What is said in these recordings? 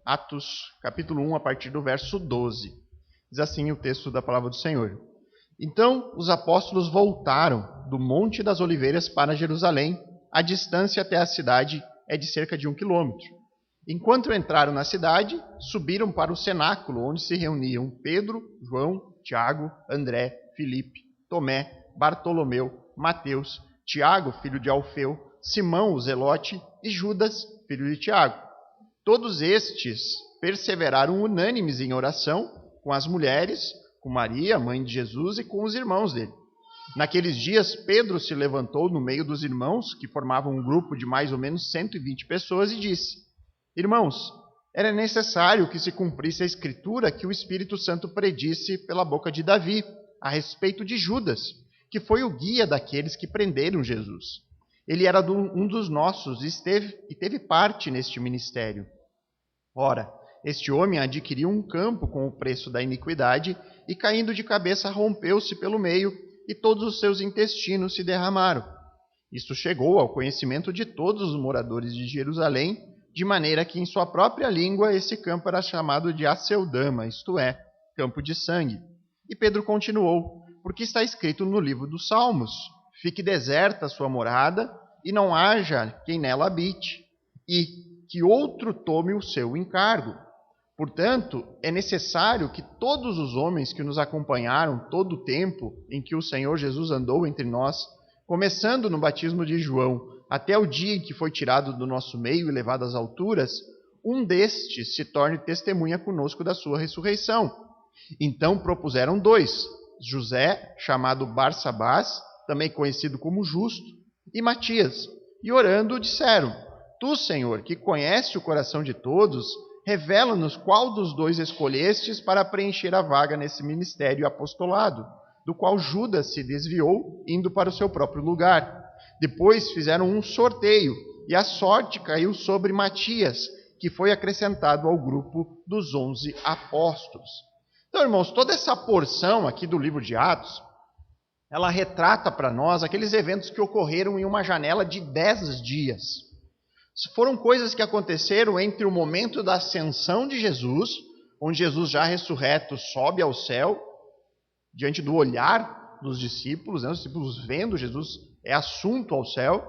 Atos, capítulo 1, a partir do verso 12. Diz assim o texto da palavra do Senhor. Então os apóstolos voltaram do Monte das Oliveiras para Jerusalém. A distância até a cidade é de cerca de 1 quilômetro. Enquanto entraram na cidade, subiram para o cenáculo, onde se reuniam Pedro, João, Tiago, André, Filipe, Tomé, Bartolomeu, Mateus, Tiago, filho de Alfeu, Simão, o Zelote, e Judas, filho de Tiago. Todos estes perseveraram unânimes em oração com as mulheres, com Maria, mãe de Jesus, e com os irmãos dele. Naqueles dias, Pedro se levantou no meio dos irmãos, que formavam um grupo de mais ou menos 120 pessoas, e disse: Irmãos, era necessário que se cumprisse a escritura que o Espírito Santo predisse pela boca de Davi, a respeito de Judas, que foi o guia daqueles que prenderam Jesus. Ele era um dos nossos e teve parte neste ministério. Ora, este homem adquiriu um campo com o preço da iniquidade e, caindo de cabeça, rompeu-se pelo meio e todos os seus intestinos se derramaram. Isto chegou ao conhecimento de todos os moradores de Jerusalém, de maneira que em sua própria língua esse campo era chamado de Aceldama, isto é, campo de sangue. E Pedro continuou, porque está escrito no livro dos Salmos: fique deserta a sua morada e não haja quem nela habite, e que outro tome o seu encargo. Portanto, é necessário que todos os homens que nos acompanharam todo o tempo em que o Senhor Jesus andou entre nós, começando no batismo de João, até o dia em que foi tirado do nosso meio e levado às alturas, um destes se torne testemunha conosco da sua ressurreição. Então propuseram 2, José, chamado Barsabás, também conhecido como Justo, e Matias, e orando disseram: Tu, Senhor, que conhece o coração de todos, revela-nos qual dos 2 escolhestes para preencher a vaga nesse ministério e apostolado, do qual Judas se desviou, indo para o seu próprio lugar. Depois fizeram um sorteio, e a sorte caiu sobre Matias, que foi acrescentado ao grupo dos 11 apóstolos. Então, irmãos, toda essa porção aqui do livro de Atos, ela retrata para nós aqueles eventos que ocorreram em uma janela de 10 dias. Foram coisas que aconteceram entre o momento da ascensão de Jesus, onde Jesus já ressurreto sobe ao céu, diante do olhar dos discípulos, os discípulos vendo Jesus é assunto ao céu,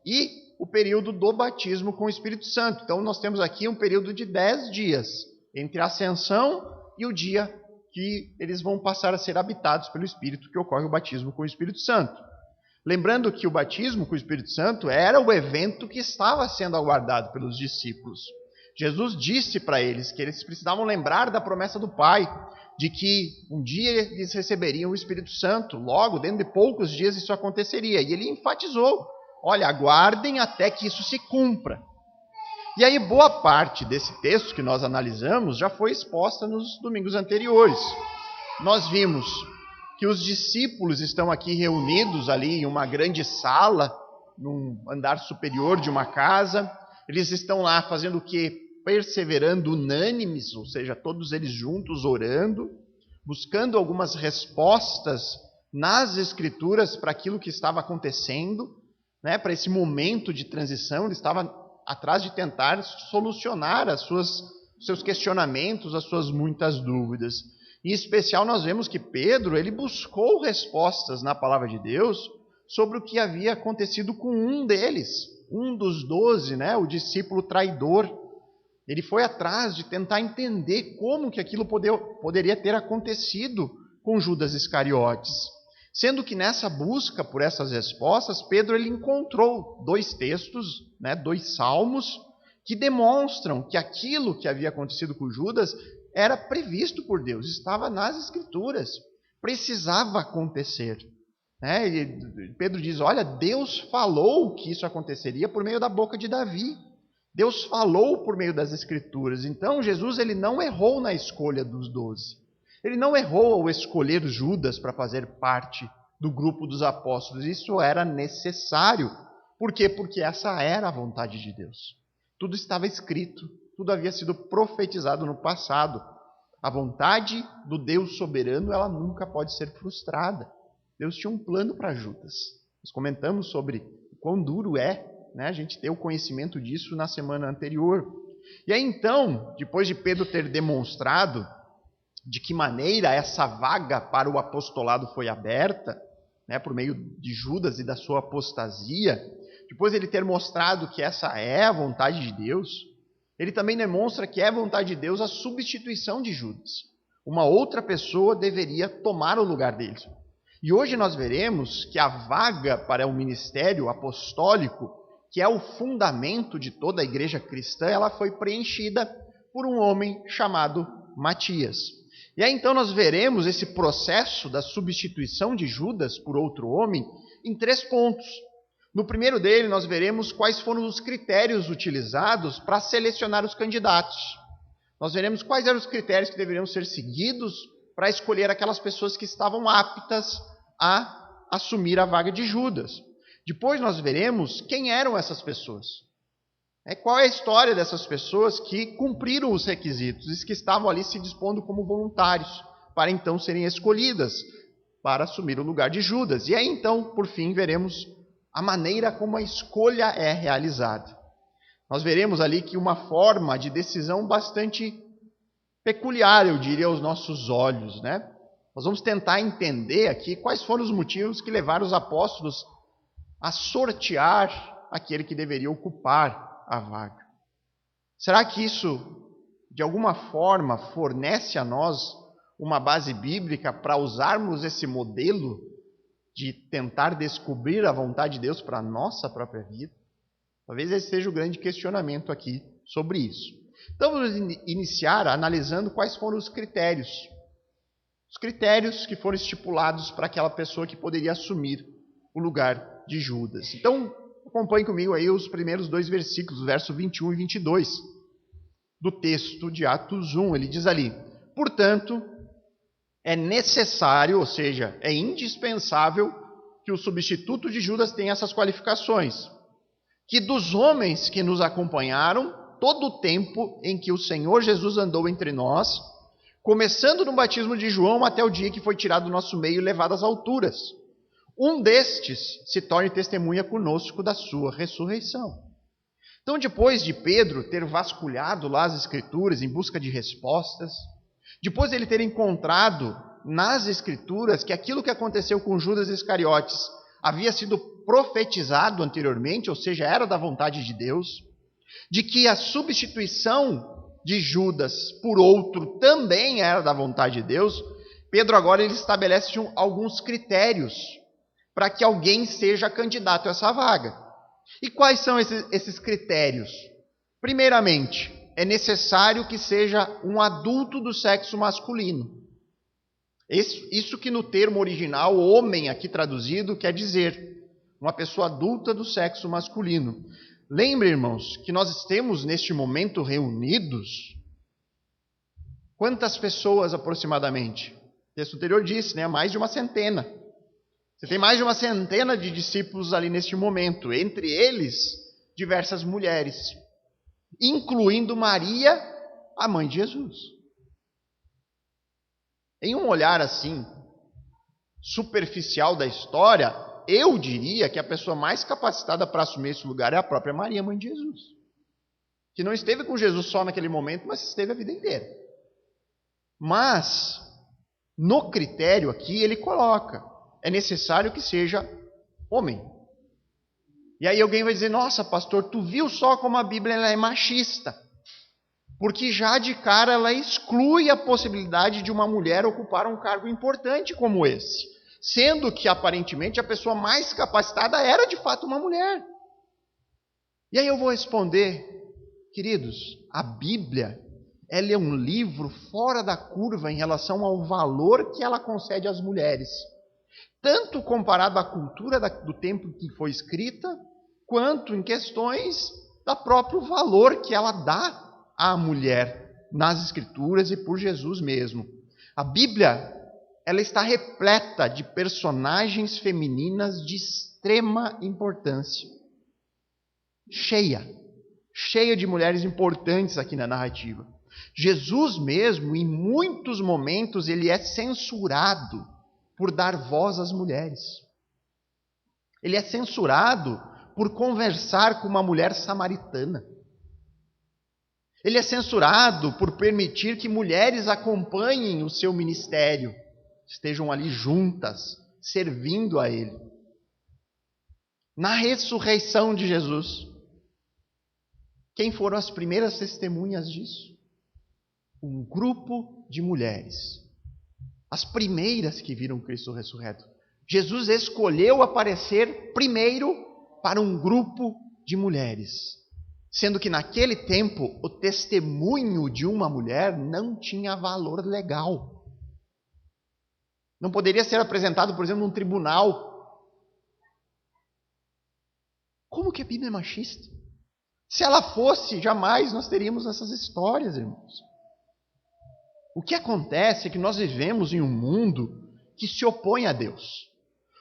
e o período do batismo com o Espírito Santo. Então nós temos aqui um período de 10 dias, entre a ascensão e o dia que eles vão passar a ser habitados pelo Espírito, que ocorre o batismo com o Espírito Santo. Lembrando que o batismo com o Espírito Santo era o evento que estava sendo aguardado pelos discípulos. Jesus disse para eles que eles precisavam lembrar da promessa do Pai, de que um dia eles receberiam o Espírito Santo, logo, dentro de poucos dias isso aconteceria. E ele enfatizou: olha, aguardem até que isso se cumpra. E aí boa parte desse texto que nós analisamos já foi exposta nos domingos anteriores. Nós vimos que os discípulos estão aqui reunidos ali em uma grande sala, num andar superior de uma casa. Eles estão lá fazendo o quê? Perseverando unânimes, ou seja, todos eles juntos orando, buscando algumas respostas nas Escrituras para aquilo que estava acontecendo, né? Para esse momento de transição. Ele estava atrás de tentar solucionar os seus questionamentos, as suas muitas dúvidas. Em especial, nós vemos que Pedro ele buscou respostas na palavra de Deus sobre o que havia acontecido com um deles, um dos 12, né? O discípulo traidor. Ele foi atrás de tentar entender como que aquilo poderia ter acontecido com Judas Iscariotes. Sendo que nessa busca por essas respostas, Pedro ele encontrou 2 textos, 2 salmos, que demonstram que aquilo que havia acontecido com Judas era previsto por Deus, estava nas Escrituras, precisava acontecer. Pedro diz: olha, Deus falou que isso aconteceria por meio da boca de Davi. Deus falou por meio das Escrituras. Então Jesus ele não errou na escolha dos 12. Ele não errou ao escolher Judas para fazer parte do grupo dos apóstolos. Isso era necessário. Por quê? Porque essa era a vontade de Deus. Tudo estava escrito, tudo havia sido profetizado no passado. A vontade do Deus soberano, ela nunca pode ser frustrada. Deus tinha um plano para Judas. Nós comentamos sobre o quão duro é, a gente ter o conhecimento disso na semana anterior. E aí então, depois de Pedro ter demonstrado de que maneira essa vaga para o apostolado foi aberta, né, por meio de Judas e da sua apostasia, depois de ele ter mostrado que essa é a vontade de Deus, ele também demonstra que é a vontade de Deus a substituição de Judas. Uma outra pessoa deveria tomar o lugar dele. E hoje nós veremos que a vaga para o ministério apostólico, que é o fundamento de toda a igreja cristã, ela foi preenchida por um homem chamado Matias. E aí então nós veremos esse processo da substituição de Judas por outro homem em 3 pontos. No primeiro dele nós veremos quais foram os critérios utilizados para selecionar os candidatos. Nós veremos quais eram os critérios que deveriam ser seguidos para escolher aquelas pessoas que estavam aptas a assumir a vaga de Judas. Depois nós veremos quem eram essas pessoas. Qual é a história dessas pessoas que cumpriram os requisitos e que estavam ali se dispondo como voluntários para então serem escolhidas para assumir o lugar de Judas. E aí então, por fim, veremos a maneira como a escolha é realizada. Nós veremos ali que uma forma de decisão bastante peculiar, eu diria, aos nossos olhos, né? Nós vamos tentar entender aqui quais foram os motivos que levaram os apóstolos a sortear aquele que deveria ocupar a vaga. Será que isso, de alguma forma, fornece a nós uma base bíblica para usarmos esse modelo de tentar descobrir a vontade de Deus para a nossa própria vida? Talvez esse seja o grande questionamento aqui sobre isso. Então vamos iniciar analisando quais foram os critérios. Os critérios que foram estipulados para aquela pessoa que poderia assumir o lugar de Judas. Então, acompanhe comigo aí os primeiros 2 versículos, verso 21 e 22, do texto de Atos 1. Ele diz ali: portanto, é necessário, ou seja, é indispensável que o substituto de Judas tenha essas qualificações. Que dos homens que nos acompanharam todo o tempo em que o Senhor Jesus andou entre nós, começando no batismo de João até o dia que foi tirado do nosso meio e levado às alturas, um destes se torne testemunha conosco da sua ressurreição. Então, depois de Pedro ter vasculhado lá as Escrituras em busca de respostas, depois de ele ter encontrado nas Escrituras que aquilo que aconteceu com Judas Iscariotes havia sido profetizado anteriormente, ou seja, era da vontade de Deus, de que a substituição de Judas por outro também era da vontade de Deus, Pedro agora ele estabelece alguns critérios para que alguém seja candidato a essa vaga. E quais são esses critérios? Primeiramente, é necessário que seja um adulto do sexo masculino. Isso que no termo original, homem aqui traduzido, quer dizer uma pessoa adulta do sexo masculino. Lembre, irmãos, que nós estamos neste momento reunidos. Quantas pessoas aproximadamente? O texto anterior disse, né? Mais de 100. Você tem mais de 100 de discípulos ali neste momento, entre eles diversas mulheres, incluindo Maria, a mãe de Jesus. Em um olhar assim, superficial da história, eu diria que a pessoa mais capacitada para assumir esse lugar é a própria Maria, mãe de Jesus, que não esteve com Jesus só naquele momento, mas esteve a vida inteira. Mas, no critério aqui, ele coloca: é necessário que seja homem. E aí alguém vai dizer: nossa, pastor, tu viu só como a Bíblia ela é machista? Porque já de cara ela exclui a possibilidade de uma mulher ocupar um cargo importante como esse, sendo que aparentemente a pessoa mais capacitada era de fato uma mulher. E aí eu vou responder: queridos, a Bíblia ela é um livro fora da curva em relação ao valor que ela concede às mulheres, tanto comparado à cultura do tempo em que foi escrita, quanto em questões do próprio valor que ela dá à mulher nas Escrituras e por Jesus mesmo. A Bíblia ela está repleta de personagens femininas de extrema importância. Cheia de mulheres importantes aqui na narrativa. Jesus mesmo, em muitos momentos, ele é censurado por dar voz às mulheres. Ele é censurado por conversar com uma mulher samaritana. Ele é censurado por permitir que mulheres acompanhem o seu ministério, estejam ali juntas, servindo a ele. Na ressurreição de Jesus, quem foram as primeiras testemunhas disso? Um grupo de mulheres. As primeiras que viram Cristo ressurreto. Jesus escolheu aparecer primeiro para um grupo de mulheres. Sendo que naquele tempo o testemunho de uma mulher não tinha valor legal. Não poderia ser apresentado, por exemplo, num tribunal. Como que a Bíblia é machista? Se ela fosse, jamais nós teríamos essas histórias, irmãos. O que acontece é que nós vivemos em um mundo que se opõe a Deus.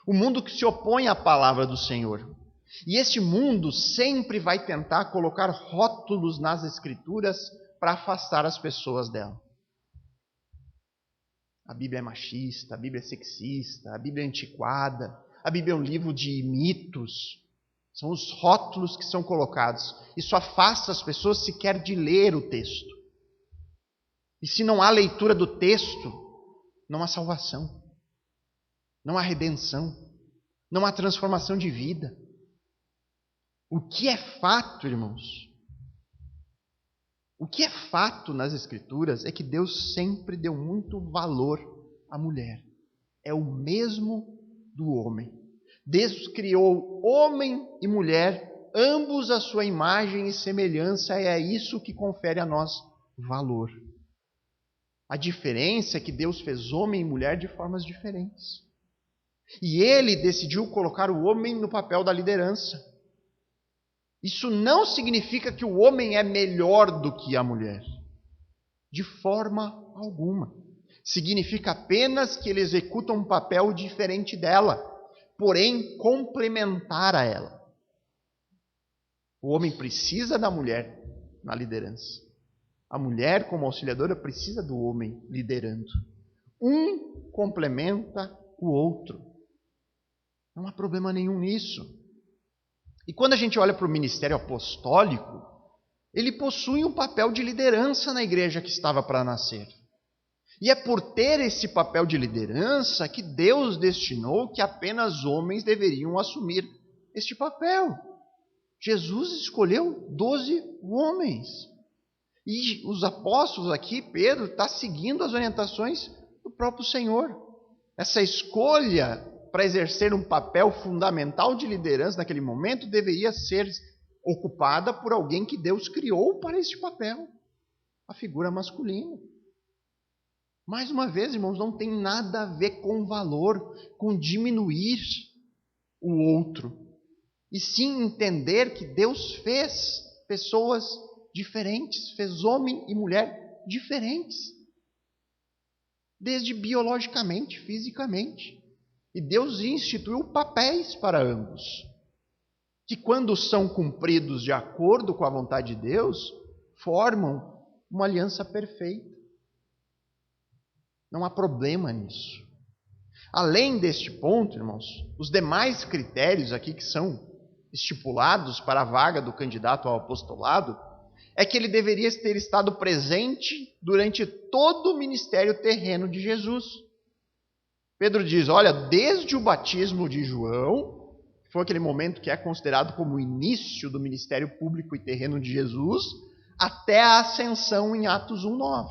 Um mundo que se opõe à palavra do Senhor. E esse mundo sempre vai tentar colocar rótulos nas Escrituras para afastar as pessoas dela. A Bíblia é machista, a Bíblia é sexista, a Bíblia é antiquada, a Bíblia é um livro de mitos. São os rótulos que são colocados. Isso afasta as pessoas sequer de ler o texto. E se não há leitura do texto, não há salvação, não há redenção, não há transformação de vida. O que é fato, irmãos? O que é fato nas Escrituras é que Deus sempre deu muito valor à mulher. É o mesmo do homem. Deus criou homem e mulher, ambos à sua imagem e semelhança, e é isso que confere a nós valor. A diferença é que Deus fez homem e mulher de formas diferentes. E Ele decidiu colocar o homem no papel da liderança. Isso não significa que o homem é melhor do que a mulher. De forma alguma. Significa apenas que ele executa um papel diferente dela, porém complementar a ela. O homem precisa da mulher na liderança. A mulher, como auxiliadora, precisa do homem liderando. Um complementa o outro. Não há problema nenhum nisso. E quando a gente olha para o ministério apostólico, ele possui um papel de liderança na igreja que estava para nascer. E é por ter esse papel de liderança que Deus destinou que apenas homens deveriam assumir este papel. Jesus escolheu 12 homens. E os apóstolos aqui, Pedro, está seguindo as orientações do próprio Senhor. Essa escolha para exercer um papel fundamental de liderança naquele momento deveria ser ocupada por alguém que Deus criou para esse papel, a figura masculina. Mais uma vez, irmãos, não tem nada a ver com valor, com diminuir o outro, e sim entender que Deus fez pessoas diferentes, fez homem e mulher diferentes, desde biologicamente, fisicamente. E Deus instituiu papéis para ambos, que quando são cumpridos de acordo com a vontade de Deus, formam uma aliança perfeita. Não há problema nisso. Além deste ponto, irmãos, os demais critérios aqui que são estipulados para a vaga do candidato ao apostolado, é que ele deveria ter estado presente durante todo o ministério terreno de Jesus. Pedro diz, olha, desde o batismo de João, que foi aquele momento que é considerado como o início do ministério público e terreno de Jesus, até a ascensão em Atos 1:9.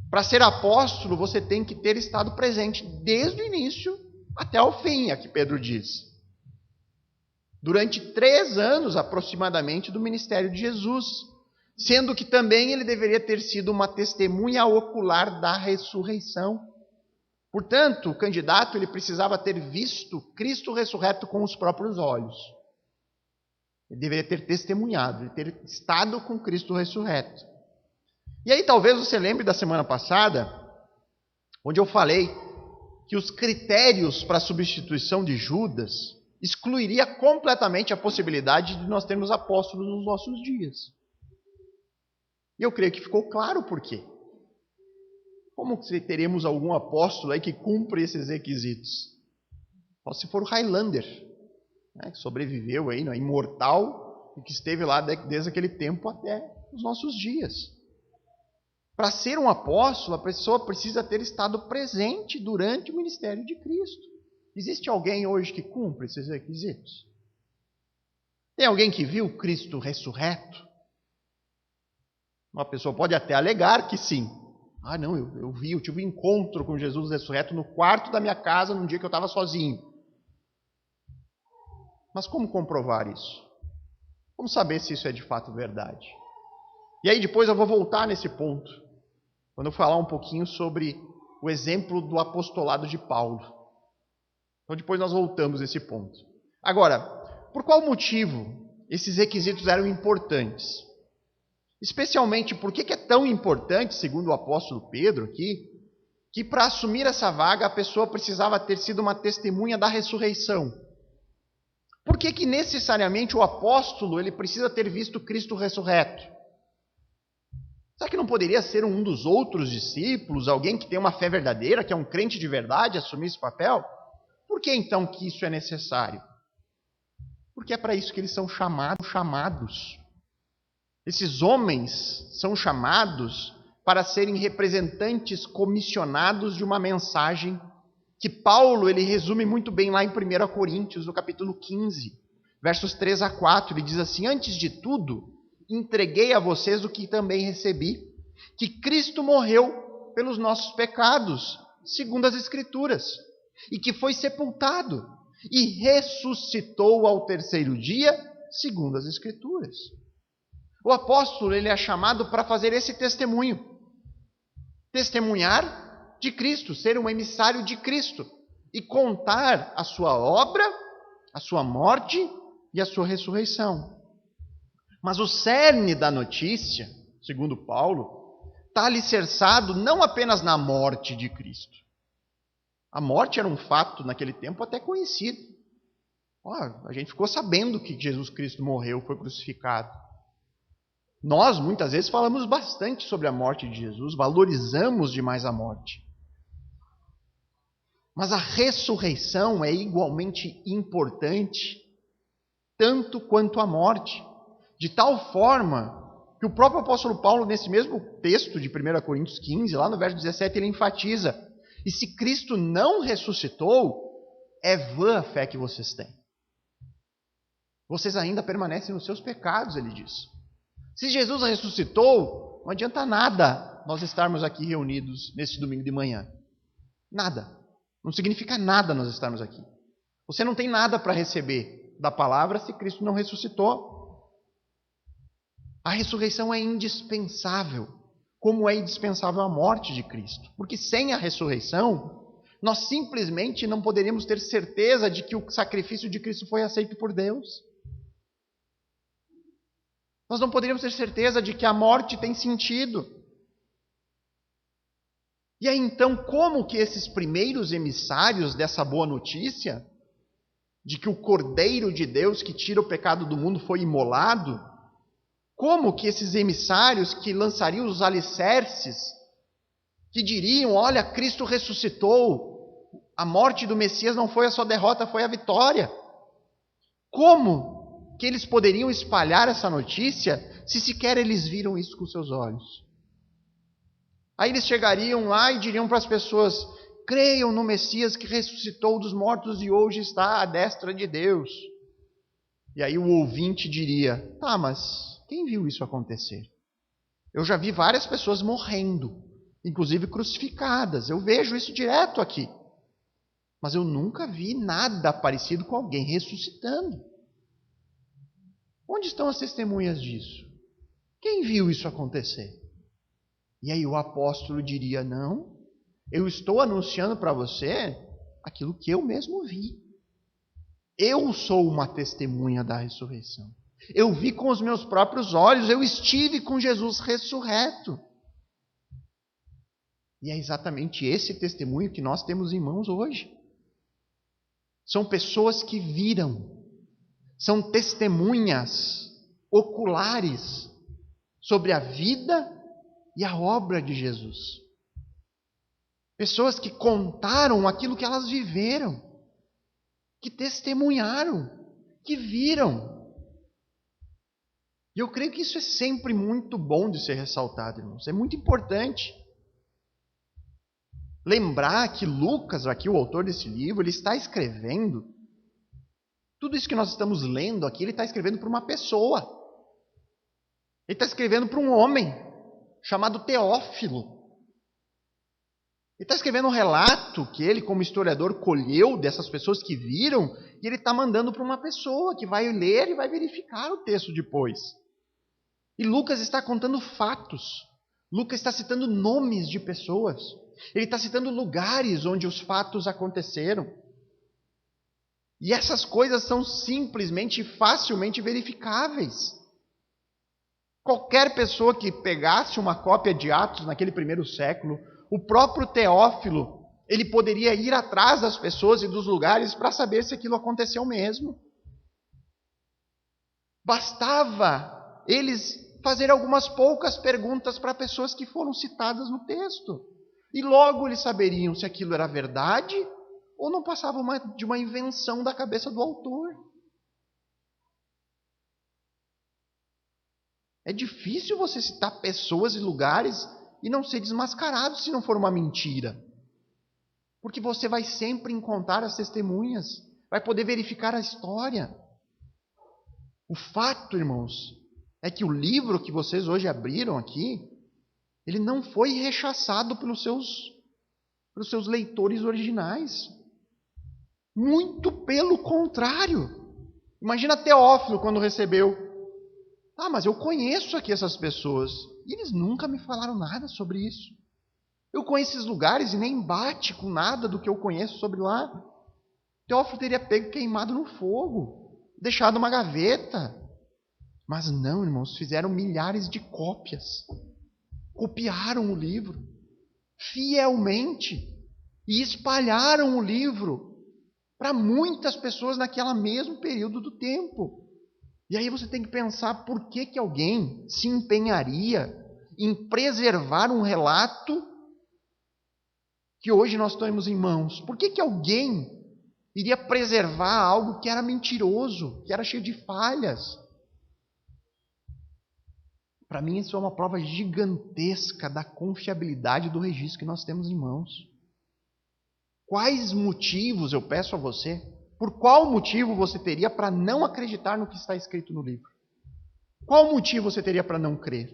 Para ser apóstolo, você tem que ter estado presente desde o início até o fim, aqui Pedro diz. Durante 3 anos, aproximadamente, do ministério de Jesus, sendo que também ele deveria ter sido uma testemunha ocular da ressurreição. Portanto, o candidato ele precisava ter visto Cristo ressurreto com os próprios olhos. Ele deveria ter testemunhado, ele ter estado com Cristo ressurreto. E aí talvez você lembre da semana passada, onde eu falei que os critérios para a substituição de Judas excluiria completamente a possibilidade de nós termos apóstolos nos nossos dias. E eu creio que ficou claro por quê. Como que teremos algum apóstolo aí que cumpre esses requisitos? Só se for o Highlander, né, que sobreviveu aí, imortal, e que esteve lá desde aquele tempo até os nossos dias. Para ser um apóstolo, a pessoa precisa ter estado presente durante o ministério de Cristo. Existe alguém hoje que cumpre esses requisitos? Tem alguém que viu Cristo ressurreto? Uma pessoa pode até alegar que sim. Ah, não, eu tive um encontro com Jesus ressurreto no quarto da minha casa num dia que eu estava sozinho. Mas como comprovar isso? Como saber se isso é de fato verdade? E aí depois eu vou voltar nesse ponto, quando eu falar um pouquinho sobre o exemplo do apostolado de Paulo. Então depois nós voltamos nesse ponto. Agora, por qual motivo esses requisitos eram importantes? Especialmente, por que é tão importante, segundo o apóstolo Pedro aqui, que para assumir essa vaga a pessoa precisava ter sido uma testemunha da ressurreição? Por que necessariamente o apóstolo ele precisa ter visto Cristo ressurreto? Será que não poderia ser um dos outros discípulos, alguém que tem uma fé verdadeira, que é um crente de verdade, assumir esse papel? Por que então que isso é necessário? Porque é para isso que eles são chamados. Esses homens são chamados para serem representantes comissionados de uma mensagem que Paulo ele resume muito bem lá em 1 Coríntios, no capítulo 15, versos 3 a 4. Ele diz assim: antes de tudo, entreguei a vocês o que também recebi, que Cristo morreu pelos nossos pecados, segundo as Escrituras, e que foi sepultado e ressuscitou ao terceiro dia, segundo as Escrituras. O apóstolo ele é chamado para fazer esse testemunho. Testemunhar de Cristo, ser um emissário de Cristo e contar a sua obra, a sua morte e a sua ressurreição. Mas o cerne da notícia, segundo Paulo, está alicerçado não apenas na morte de Cristo. A morte era um fato naquele tempo até conhecido. A gente ficou sabendo que Jesus Cristo morreu, foi crucificado. Nós, muitas vezes, falamos bastante sobre a morte de Jesus, valorizamos demais a morte. Mas a ressurreição é igualmente importante, tanto quanto a morte. De tal forma que o próprio apóstolo Paulo, nesse mesmo texto de 1 Coríntios 15, lá no verso 17, ele enfatiza: e se Cristo não ressuscitou, é vã a fé que vocês têm. Vocês ainda permanecem nos seus pecados, ele diz. Se Jesus ressuscitou, não adianta nada nós estarmos aqui reunidos neste domingo de manhã. Nada. Não significa nada nós estarmos aqui. Você não tem nada para receber da palavra se Cristo não ressuscitou. A ressurreição é indispensável, como é indispensável a morte de Cristo. Porque sem a ressurreição, nós simplesmente não poderíamos ter certeza de que o sacrifício de Cristo foi aceito por Deus. Nós não poderíamos ter certeza de que a morte tem sentido. E aí então, como que esses primeiros emissários dessa boa notícia, de que o Cordeiro de Deus que tira o pecado do mundo foi imolado, como que esses emissários que lançariam os alicerces, que diriam: olha, Cristo ressuscitou, a morte do Messias não foi a sua derrota, foi a vitória. Como que eles poderiam espalhar essa notícia se sequer eles viram isso com seus olhos? Aí eles chegariam lá e diriam para as pessoas: creiam no Messias que ressuscitou dos mortos e hoje está à destra de Deus. E aí o ouvinte diria: tá, mas quem viu isso acontecer? Eu já vi várias pessoas morrendo, inclusive crucificadas. Eu vejo isso direto aqui. Mas eu nunca vi nada parecido com alguém ressuscitando. Onde estão as testemunhas disso? Quem viu isso acontecer? E aí o apóstolo diria: não, eu estou anunciando para você aquilo que eu mesmo vi. Eu sou uma testemunha da ressurreição. Eu vi com os meus próprios olhos, eu estive com Jesus ressurreto. E é exatamente esse testemunho que nós temos em mãos hoje. São pessoas que viram, são testemunhas oculares sobre a vida e a obra de Jesus. Pessoas que contaram aquilo que elas viveram, que testemunharam, que viram. E eu creio que isso é sempre muito bom de ser ressaltado, irmãos. É muito importante. Lembrar que Lucas, aqui o autor desse livro, ele está escrevendo, tudo isso que nós estamos lendo aqui, ele está escrevendo para uma pessoa. Ele está escrevendo para um homem chamado Teófilo. Ele está escrevendo um relato que ele, como historiador, colheu dessas pessoas que viram, e ele está mandando para uma pessoa que vai ler e vai verificar o texto depois. E Lucas está contando fatos. Lucas está citando nomes de pessoas. Ele está citando lugares onde os fatos aconteceram. E essas coisas são simplesmente e facilmente verificáveis. Qualquer pessoa que pegasse uma cópia de Atos naquele primeiro século, o próprio Teófilo, ele poderia ir atrás das pessoas e dos lugares para saber se aquilo aconteceu mesmo. Bastava eles fazer algumas poucas perguntas para pessoas que foram citadas no texto. E logo eles saberiam se aquilo era verdade ou não passava de uma invenção da cabeça do autor. É difícil você citar pessoas e lugares e não ser desmascarado se não for uma mentira. Porque você vai sempre encontrar as testemunhas, vai poder verificar a história. O fato, irmãos, é que o livro que vocês hoje abriram aqui, ele não foi rechaçado pelos seus leitores originais. Muito pelo contrário. Imagina Teófilo quando recebeu. Mas eu conheço aqui essas pessoas. E eles nunca me falaram nada sobre isso. Eu conheço esses lugares e nem bate com nada do que eu conheço sobre lá. Teófilo teria pego queimado no fogo, deixado uma gaveta. Mas não, irmãos, fizeram milhares de cópias. Copiaram o livro fielmente e espalharam o livro para muitas pessoas naquele mesmo período do tempo. E aí você tem que pensar por que alguém se empenharia em preservar um relato que hoje nós temos em mãos. Por que alguém iria preservar algo que era mentiroso, que era cheio de falhas? Para mim, isso é uma prova gigantesca da confiabilidade do registro que nós temos em mãos. Quais motivos, eu peço a você, por qual motivo você teria para não acreditar no que está escrito no livro? Qual motivo você teria para não crer?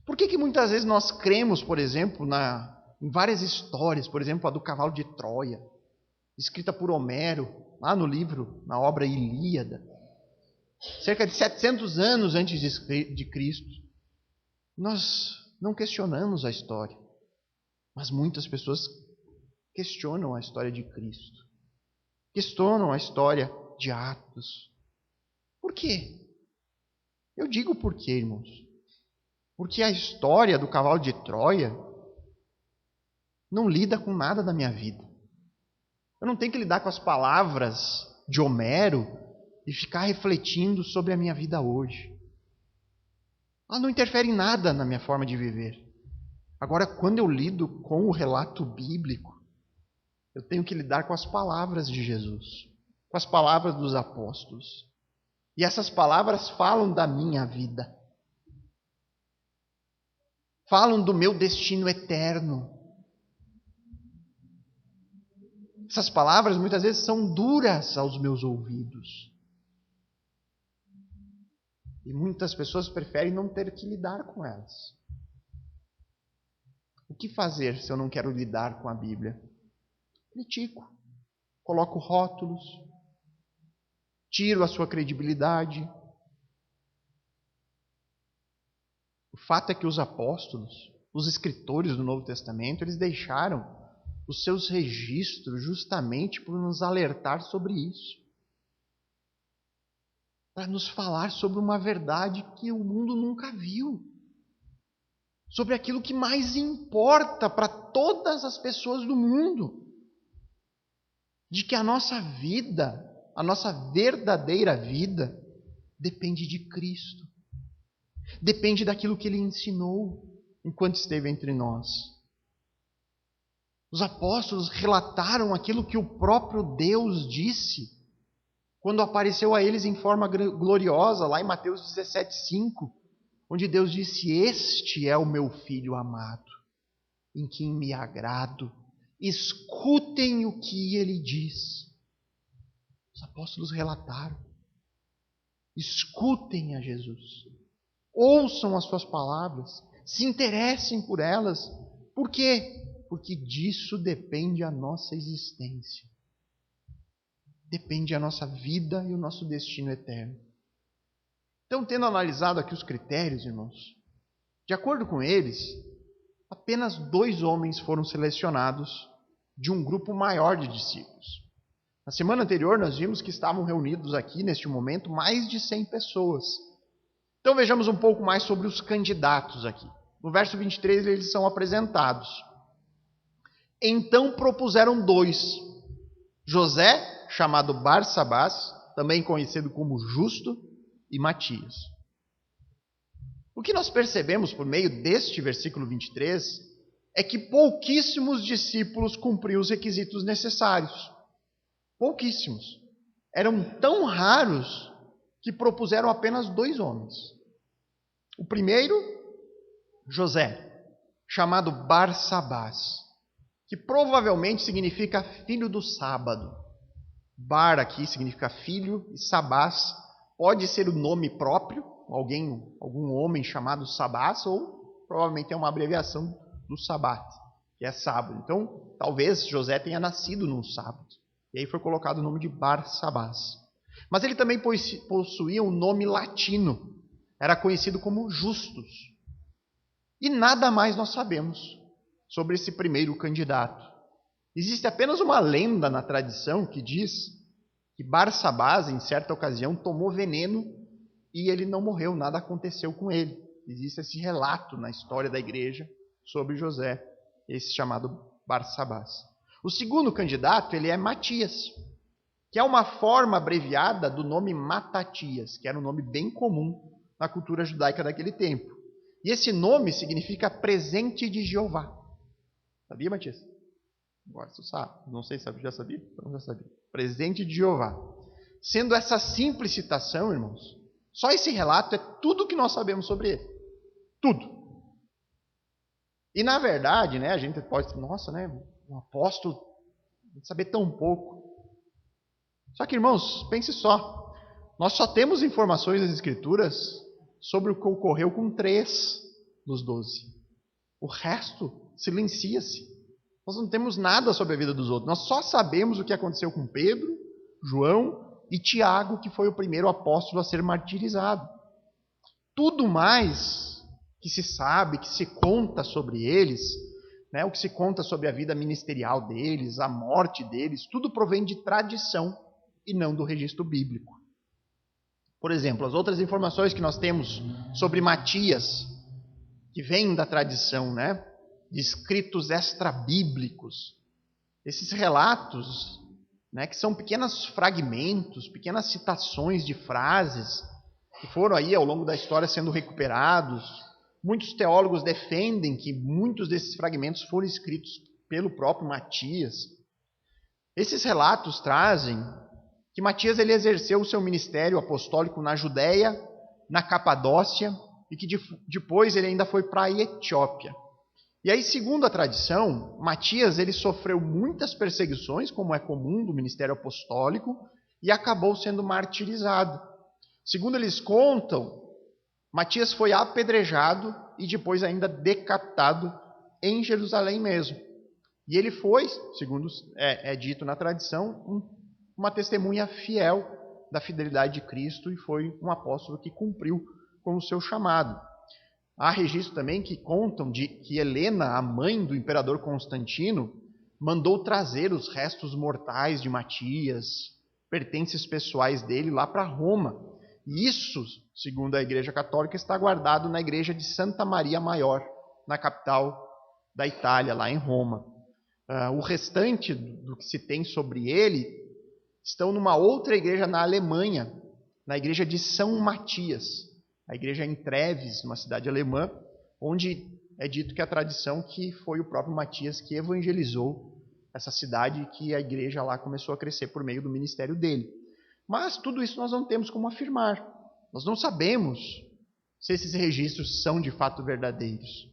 Por que muitas vezes nós cremos, por exemplo, em várias histórias, por exemplo, a do cavalo de Troia, escrita por Homero, lá no livro, na obra Ilíada, cerca de 700 anos antes de Cristo. Nós não questionamos a história, mas muitas pessoas questionam a história de Cristo, questionam a história de Atos. Por quê? Eu digo por quê, irmãos. Porque a história do cavalo de Troia não lida com nada da minha vida. Eu não tenho que lidar com as palavras de Homero e ficar refletindo sobre a minha vida hoje. Ela não interfere em nada na minha forma de viver. Agora, quando eu lido com o relato bíblico, eu tenho que lidar com as palavras de Jesus, com as palavras dos apóstolos. E essas palavras falam da minha vida. Falam do meu destino eterno. Essas palavras muitas vezes são duras aos meus ouvidos. E muitas pessoas preferem não ter que lidar com elas. O que fazer se eu não quero lidar com a Bíblia? Critico, coloco rótulos, tiro a sua credibilidade. O fato é que os apóstolos, os escritores do Novo Testamento, eles deixaram os seus registros justamente por nos alertar sobre isso. Para nos falar sobre uma verdade que o mundo nunca viu. Sobre aquilo que mais importa para todas as pessoas do mundo. De que a nossa vida, a nossa verdadeira vida, depende de Cristo. Depende daquilo que Ele ensinou enquanto esteve entre nós. Os apóstolos relataram aquilo que o próprio Deus disse quando apareceu a eles em forma gloriosa, lá em Mateus 17:5, onde Deus disse: "Este é o meu Filho amado, em quem me agrado. Escutem o que ele diz." Os apóstolos relataram: escutem a Jesus, ouçam as suas palavras, se interessem por elas. Por quê? Porque disso depende a nossa existência. Depende a nossa vida e o nosso destino eterno. Então, tendo analisado aqui os critérios, irmãos, de acordo com eles, apenas 2 homens foram selecionados de um grupo maior de discípulos. Na semana anterior, nós vimos que estavam reunidos aqui, neste momento, mais de 100 pessoas. Então, vejamos um pouco mais sobre os candidatos aqui. No verso 23, eles são apresentados. Então propuseram 2. José, chamado Barsabás, também conhecido como Justo, e Matias. O que nós percebemos por meio deste versículo 23 é que pouquíssimos discípulos cumpriam os requisitos necessários. Pouquíssimos. Eram tão raros que propuseram apenas 2 homens. O primeiro, José, chamado Barsabás, que provavelmente significa filho do sábado. Bar aqui significa filho e Sabás pode ser o nome próprio, algum homem chamado Sabás, ou provavelmente é uma abreviação do Sabat, que é sábado. Então, talvez José tenha nascido num sábado. E aí foi colocado o nome de Barsabás. Mas ele também possuía um nome latino. Era conhecido como Justus. E nada mais nós sabemos sobre esse primeiro candidato. Existe apenas uma lenda na tradição que diz que Barsabás, em certa ocasião, tomou veneno e ele não morreu, nada aconteceu com ele. Existe esse relato na história da igreja sobre José, esse chamado Barsabás. O segundo candidato, ele é Matias, que é uma forma abreviada do nome Matatias, que era um nome bem comum na cultura judaica daquele tempo. E esse nome significa presente de Jeová. Sabia, Matias? Agora você sabe. Não sei se já sabia? Então já sabia. Presente de Jeová. Sendo essa simples citação, irmãos, só esse relato é tudo que nós sabemos sobre ele. Tudo. E na verdade, a gente pode dizer, nossa, um apóstolo saber tão pouco. Só que, irmãos, pense só. Nós só temos informações das Escrituras sobre o que ocorreu com 3 dos 12. O resto silencia-se. Nós não temos nada sobre a vida dos outros. Nós só sabemos o que aconteceu com Pedro, João e Tiago, que foi o primeiro apóstolo a ser martirizado. Tudo mais que se sabe, que se conta sobre eles, o que se conta sobre a vida ministerial deles, a morte deles, tudo provém de tradição e não do registro bíblico. Por exemplo, as outras informações que nós temos sobre Matias, que vêm da tradição, de escritos extrabíblicos, esses relatos, que são pequenos fragmentos, pequenas citações de frases que foram aí ao longo da história sendo recuperados. Muitos teólogos defendem que muitos desses fragmentos foram escritos pelo próprio Matias. Esses relatos trazem que Matias ele exerceu o seu ministério apostólico na Judéia, na Capadócia, e que depois ele ainda foi para a Etiópia. E aí, segundo a tradição, Matias ele sofreu muitas perseguições, como é comum do ministério apostólico, e acabou sendo martirizado. Segundo eles contam, Matias foi apedrejado e depois ainda decapitado em Jerusalém mesmo. E ele foi, segundo é dito na tradição, uma testemunha fiel da fidelidade de Cristo e foi um apóstolo que cumpriu com o seu chamado. Há registros também que contam de que Helena, a mãe do imperador Constantino, mandou trazer os restos mortais de Matias, pertences pessoais dele, lá para Roma. E isso, segundo a Igreja Católica, está guardado na igreja de Santa Maria Maior, na capital da Itália, lá em Roma. O restante do que se tem sobre ele estão numa outra igreja na Alemanha, na igreja de São Matias, a igreja em Treves, uma cidade alemã, onde é dito que a tradição que foi o próprio Matias que evangelizou essa cidade e que a igreja lá começou a crescer por meio do ministério dele. Mas tudo isso nós não temos como afirmar. Nós não sabemos se esses registros são de fato verdadeiros.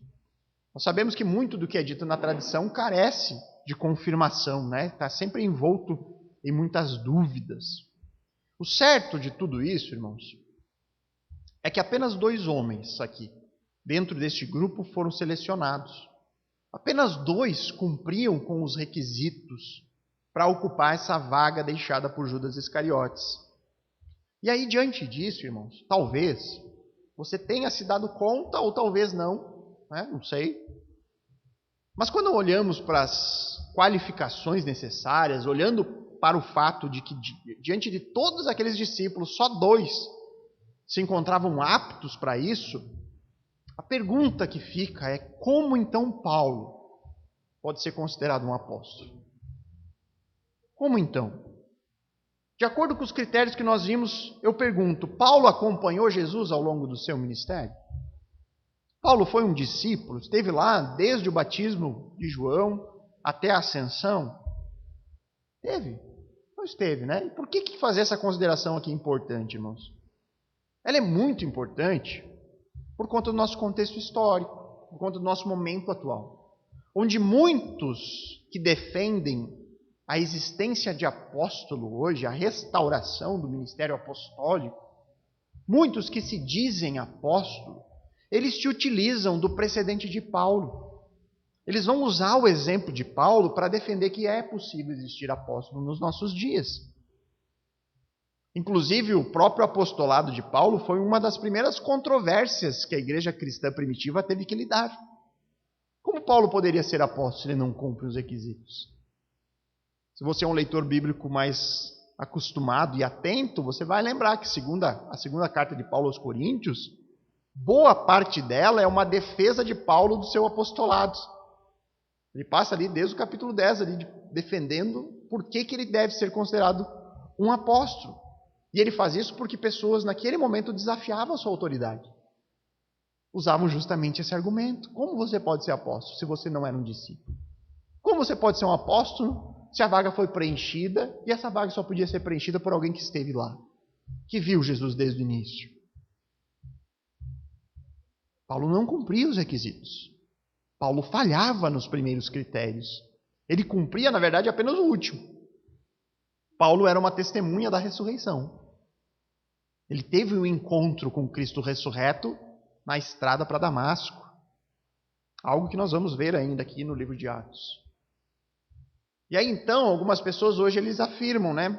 Nós sabemos que muito do que é dito na tradição carece de confirmação, né? Está sempre envolto em muitas dúvidas. O certo de tudo isso, irmãos, é que apenas 2 homens aqui, dentro deste grupo, foram selecionados. Apenas 2 cumpriam com os requisitos para ocupar essa vaga deixada por Judas Iscariotes. E aí, diante disso, irmãos, talvez você tenha se dado conta ou talvez não, né? Não sei. Mas quando olhamos para as qualificações necessárias, olhando para o fato de que diante de todos aqueles discípulos, só 2 se encontravam aptos para isso, a pergunta que fica é: como então Paulo pode ser considerado um apóstolo? Como então? De acordo com os critérios que nós vimos, eu pergunto: Paulo acompanhou Jesus ao longo do seu ministério? Paulo foi um discípulo, esteve lá desde o batismo de João até a ascensão? Teve? Não esteve, né? E por que fazer essa consideração aqui importante, irmãos? Ela é muito importante por conta do nosso contexto histórico, por conta do nosso momento atual, onde muitos que defendem a existência de apóstolo hoje, a restauração do ministério apostólico, muitos que se dizem apóstolo, eles se utilizam do precedente de Paulo. Eles vão usar o exemplo de Paulo para defender que é possível existir apóstolo nos nossos dias. Inclusive, o próprio apostolado de Paulo foi uma das primeiras controvérsias que a igreja cristã primitiva teve que lidar. Como Paulo poderia ser apóstolo se ele não cumpre os requisitos? Se você é um leitor bíblico mais acostumado e atento, você vai lembrar que a segunda carta de Paulo aos Coríntios, boa parte dela é uma defesa de Paulo do seu apostolado. Ele passa ali desde o capítulo 10, ali, defendendo por que ele deve ser considerado um apóstolo. E ele faz isso porque pessoas naquele momento desafiavam a sua autoridade. Usavam justamente esse argumento. Como você pode ser apóstolo se você não era um discípulo? Como você pode ser um apóstolo se a vaga foi preenchida e essa vaga só podia ser preenchida por alguém que esteve lá, que viu Jesus desde o início? Paulo não cumpria os requisitos. Paulo falhava nos primeiros critérios. Ele cumpria, na verdade, apenas o último. Paulo era uma testemunha da ressurreição. Ele teve um encontro com Cristo ressurreto na estrada para Damasco. Algo que nós vamos ver ainda aqui no livro de Atos. E aí então, algumas pessoas hoje eles afirmam, né?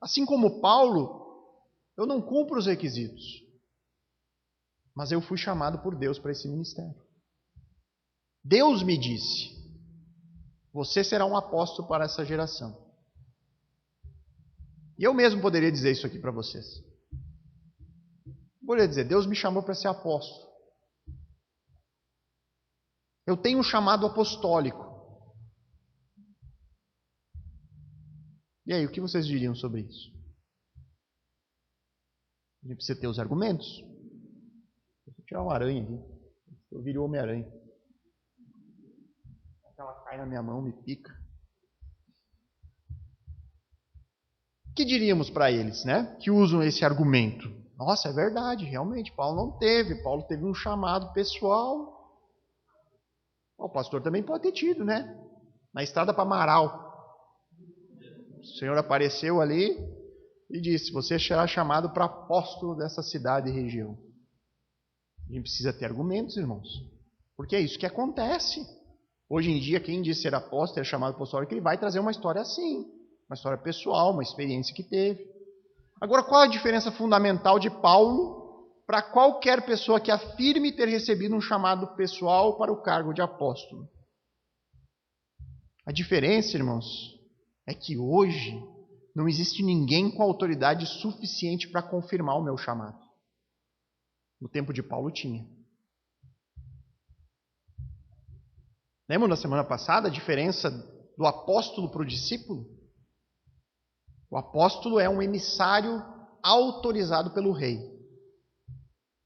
Assim como Paulo, eu não cumpro os requisitos. Mas eu fui chamado por Deus para esse ministério. Deus me disse: você será um apóstolo para essa geração. E eu mesmo poderia dizer isso aqui para vocês. Poderia dizer: Deus me chamou para ser apóstolo. Eu tenho um chamado apostólico. E aí, o que vocês diriam sobre isso? A gente precisa ter os argumentos. Vou tirar uma aranha aqui. Eu viro Homem-Aranha. Ela cai na minha mão, me pica. O que diríamos para eles, né? Que usam esse argumento? Nossa, é verdade, realmente, Paulo não teve. Paulo teve um chamado pessoal. O pastor também pode ter tido, né? Na estrada para Amaral. O Senhor apareceu ali e disse: você será chamado para apóstolo dessa cidade e região. A gente precisa ter argumentos, irmãos. Porque é isso que acontece. Hoje em dia, quem diz ser apóstolo, é chamado apostólico, ele vai trazer uma história assim. Uma história pessoal, uma experiência que teve. Agora, qual a diferença fundamental de Paulo para qualquer pessoa que afirme ter recebido um chamado pessoal para o cargo de apóstolo? A diferença, irmãos, é que hoje não existe ninguém com autoridade suficiente para confirmar o meu chamado. No tempo de Paulo tinha. Lembram na semana passada a diferença do apóstolo para o discípulo? O apóstolo é um emissário autorizado pelo rei.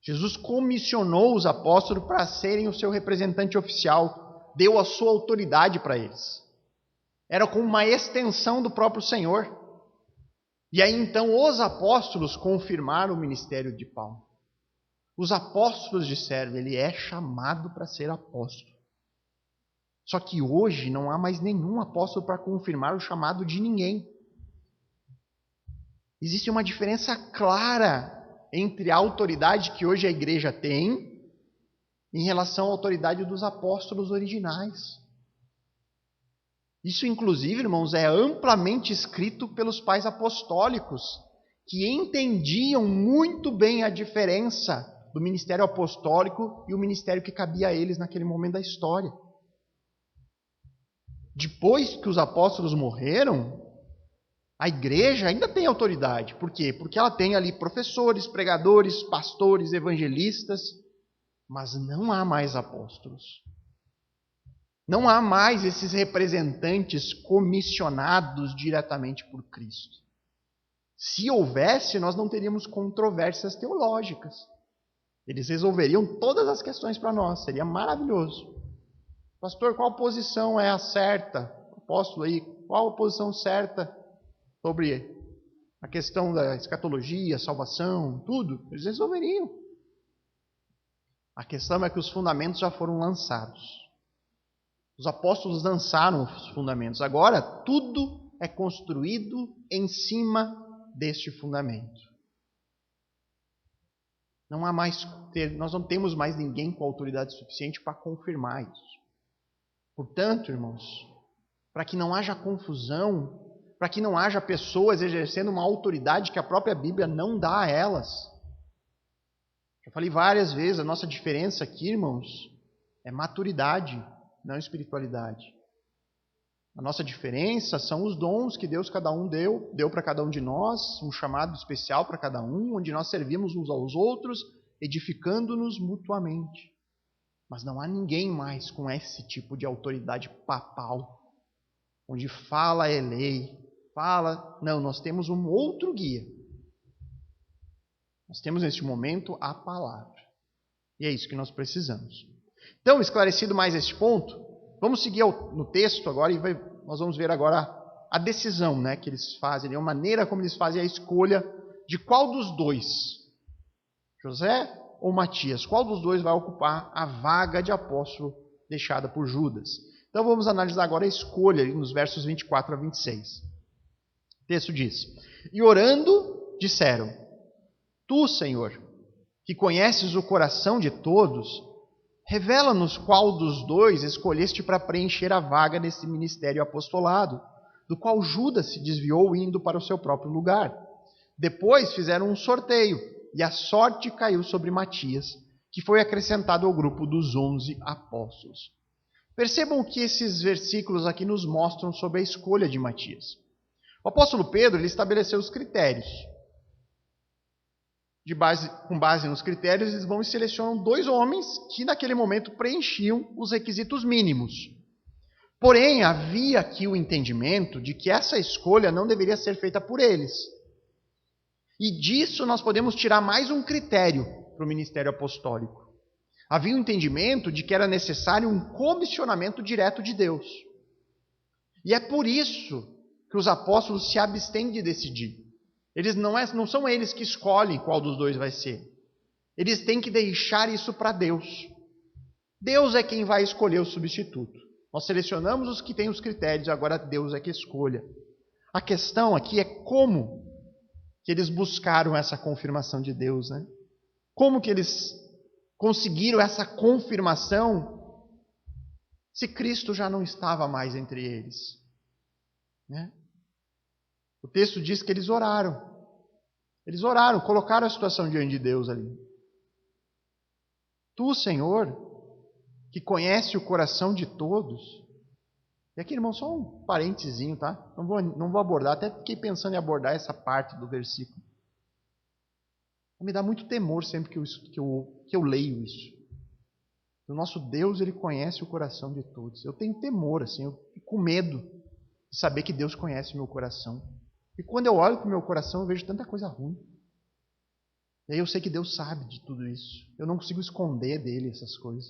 Jesus comissionou os apóstolos para serem o seu representante oficial, deu a sua autoridade para eles. Era como uma extensão do próprio Senhor. E aí então os apóstolos confirmaram o ministério de Paulo. Os apóstolos disseram, ele é chamado para ser apóstolo. Só que hoje não há mais nenhum apóstolo para confirmar o chamado de ninguém. Existe uma diferença clara entre a autoridade que hoje a igreja tem em relação à autoridade dos apóstolos originais. Isso, inclusive, irmãos, é amplamente escrito pelos pais apostólicos, que entendiam muito bem a diferença do ministério apostólico e o ministério que cabia a eles naquele momento da história. Depois que os apóstolos morreram, a igreja ainda tem autoridade. Por quê? Porque ela tem ali professores, pregadores, pastores, evangelistas, mas não há mais apóstolos. Não há mais esses representantes comissionados diretamente por Cristo. Se houvesse, nós não teríamos controvérsias teológicas. Eles resolveriam todas as questões para nós, seria maravilhoso. Pastor, qual posição é a certa? Apóstolo aí, qual a posição certa sobre a questão da escatologia, salvação, tudo? Eles resolveriam. A questão é que os fundamentos já foram lançados. Os apóstolos lançaram os fundamentos. Agora, tudo é construído em cima deste fundamento. Nós não temos mais ninguém com autoridade suficiente para confirmar isso. Portanto, irmãos, para que não haja confusão, para que não haja pessoas exercendo uma autoridade que a própria Bíblia não dá a elas. Já falei várias vezes, a nossa diferença aqui, irmãos, é maturidade, não espiritualidade. A nossa diferença são os dons que Deus cada um deu para cada um de nós, um chamado especial para cada um, onde nós servimos uns aos outros, edificando-nos mutuamente. Mas não há ninguém mais com esse tipo de autoridade papal, onde fala é lei, fala... Não, nós temos um outro guia. Nós temos neste momento a palavra. E é isso que nós precisamos. Então, esclarecido mais este ponto, vamos seguir no texto agora e nós vamos ver agora a decisão, né, que eles fazem, a maneira como eles fazem a escolha de qual dos dois, José ou Matias, qual dos dois vai ocupar a vaga de apóstolo deixada por Judas. Então vamos analisar agora a escolha ali nos versos 24 a 26. O texto diz: E orando, disseram: Tu, Senhor, que conheces o coração de todos, revela-nos qual dos dois escolheste para preencher a vaga nesse ministério apostolado, do qual Judas se desviou indo para o seu próprio lugar. Depois fizeram um sorteio, e a sorte caiu sobre Matias, que foi acrescentado ao grupo dos 11 apóstolos. Percebam que esses versículos aqui nos mostram sobre a escolha de Matias. O apóstolo Pedro ele estabeleceu os critérios. Com base nos critérios, eles vão e selecionam 2 homens que naquele momento preenchiam os requisitos mínimos. Porém, havia aqui o entendimento de que essa escolha não deveria ser feita por eles. E disso nós podemos tirar mais um critério para o ministério apostólico. Havia o entendimento de que era necessário um comissionamento direto de Deus. E é por isso que os apóstolos se abstêm de decidir. Eles não são eles que escolhem qual dos dois vai ser. Eles têm que deixar isso para Deus. Deus é quem vai escolher o substituto. Nós selecionamos os que têm os critérios, agora Deus é que escolha. A questão aqui é como que eles buscaram essa confirmação de Deus, né? Como que eles conseguiram essa confirmação se Cristo já não estava mais entre eles, né? O texto diz que eles oraram. Eles oraram, colocaram a situação diante de Deus ali. Tu, Senhor, que conhece o coração de todos. E aqui, irmão, só um parentezinho, tá? Não vou abordar, até fiquei pensando em abordar essa parte do versículo. Me dá muito temor sempre que eu leio isso. O nosso Deus, ele conhece o coração de todos. Eu tenho temor, assim, eu fico com medo de saber que Deus conhece o meu coração. E quando eu olho para o meu coração, eu vejo tanta coisa ruim. E aí eu sei que Deus sabe de tudo isso. Eu não consigo esconder dele essas coisas.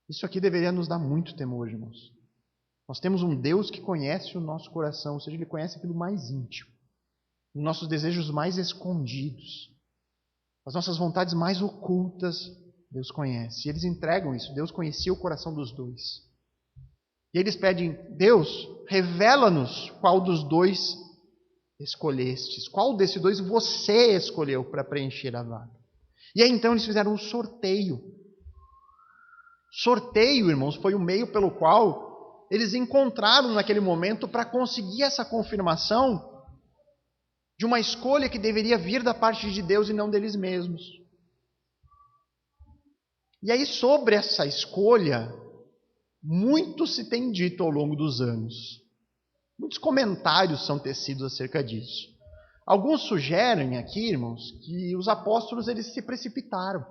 Isso aqui deveria nos dar muito temor, irmãos. Nós temos um Deus que conhece o nosso coração, ou seja, ele conhece aquilo mais íntimo. os nossos desejos mais escondidos, as nossas vontades mais ocultas, Deus conhece. E eles entregam isso. Deus conhecia o coração dos dois. E eles pedem: Deus, revela-nos qual dos dois escolhestes. Qual desses dois você escolheu para preencher a vaga? E aí então eles fizeram um sorteio. Sorteio, irmãos, foi o meio pelo qual eles encontraram naquele momento para conseguir essa confirmação de uma escolha que deveria vir da parte de Deus e não deles mesmos. E aí, sobre essa escolha, muito se tem dito ao longo dos anos. Muitos comentários são tecidos acerca disso. Alguns sugerem aqui, irmãos, que os apóstolos eles se precipitaram.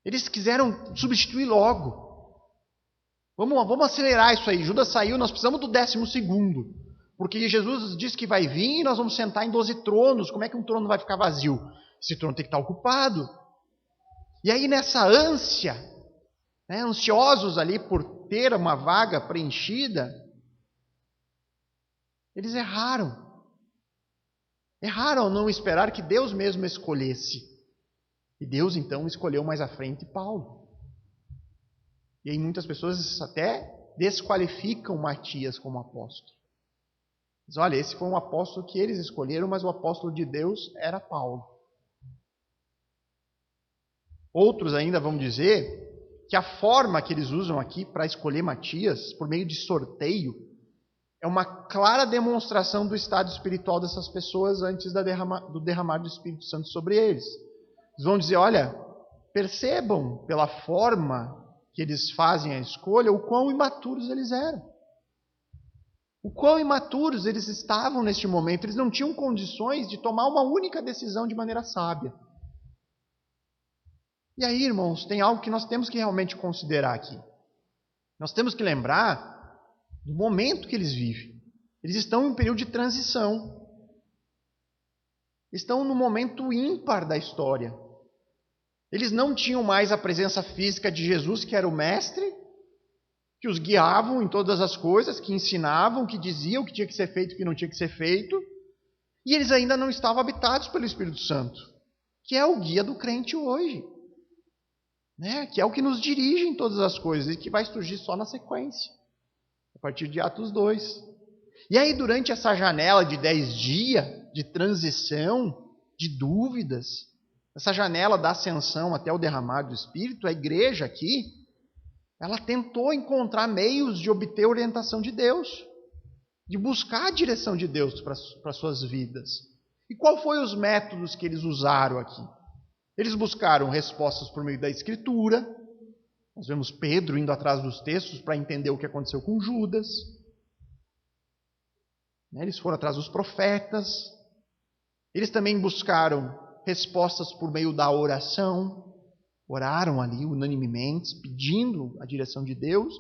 Eles quiseram substituir logo. Vamos acelerar isso aí. Judas saiu, nós precisamos do 12º. Porque Jesus disse que vai vir e nós vamos sentar em 12 tronos. Como é que um trono vai ficar vazio? Esse trono tem que estar ocupado. E aí nessa ânsia, ansiosos ali por ter uma vaga preenchida, eles erraram. Erraram ao não esperar que Deus mesmo escolhesse. E Deus então escolheu mais à frente Paulo. E aí muitas pessoas até desqualificam Matias como apóstolo. Diz: olha, esse foi um apóstolo que eles escolheram, mas o apóstolo de Deus era Paulo. Outros ainda vão dizer que a forma que eles usam aqui para escolher Matias, por meio de sorteio, é uma clara demonstração do estado espiritual dessas pessoas antes do derramar do Espírito Santo sobre eles. Eles vão dizer: olha, percebam pela forma que eles fazem a escolha o quão imaturos eles eram. O quão imaturos eles estavam neste momento. Eles não tinham condições de tomar uma única decisão de maneira sábia. E aí, irmãos, tem algo que nós temos que realmente considerar aqui. Nós temos que lembrar do momento que eles vivem. Eles estão em um período de transição. Estão no momento ímpar da história. Eles não tinham mais a presença física de Jesus, que era o mestre, que os guiavam em todas as coisas, que ensinavam, que diziam o que tinha que ser feito e o que não tinha que ser feito. E eles ainda não estavam habitados pelo Espírito Santo, que é o guia do crente hoje. Que é o que nos dirige em todas as coisas e que vai surgir só na sequência, a partir de Atos 2. E aí, durante essa janela de 10 dias de transição, de dúvidas, essa janela da ascensão até o derramar do Espírito, a igreja aqui, ela tentou encontrar meios de obter a orientação de Deus, de buscar a direção de Deus para suas vidas. E qual foi os métodos que eles usaram aqui? Eles buscaram respostas por meio da Escritura. Nós vemos Pedro indo atrás dos textos para entender o que aconteceu com Judas. Eles foram atrás dos profetas. Eles também buscaram respostas por meio da oração. Oraram ali unanimemente, pedindo a direção de Deus.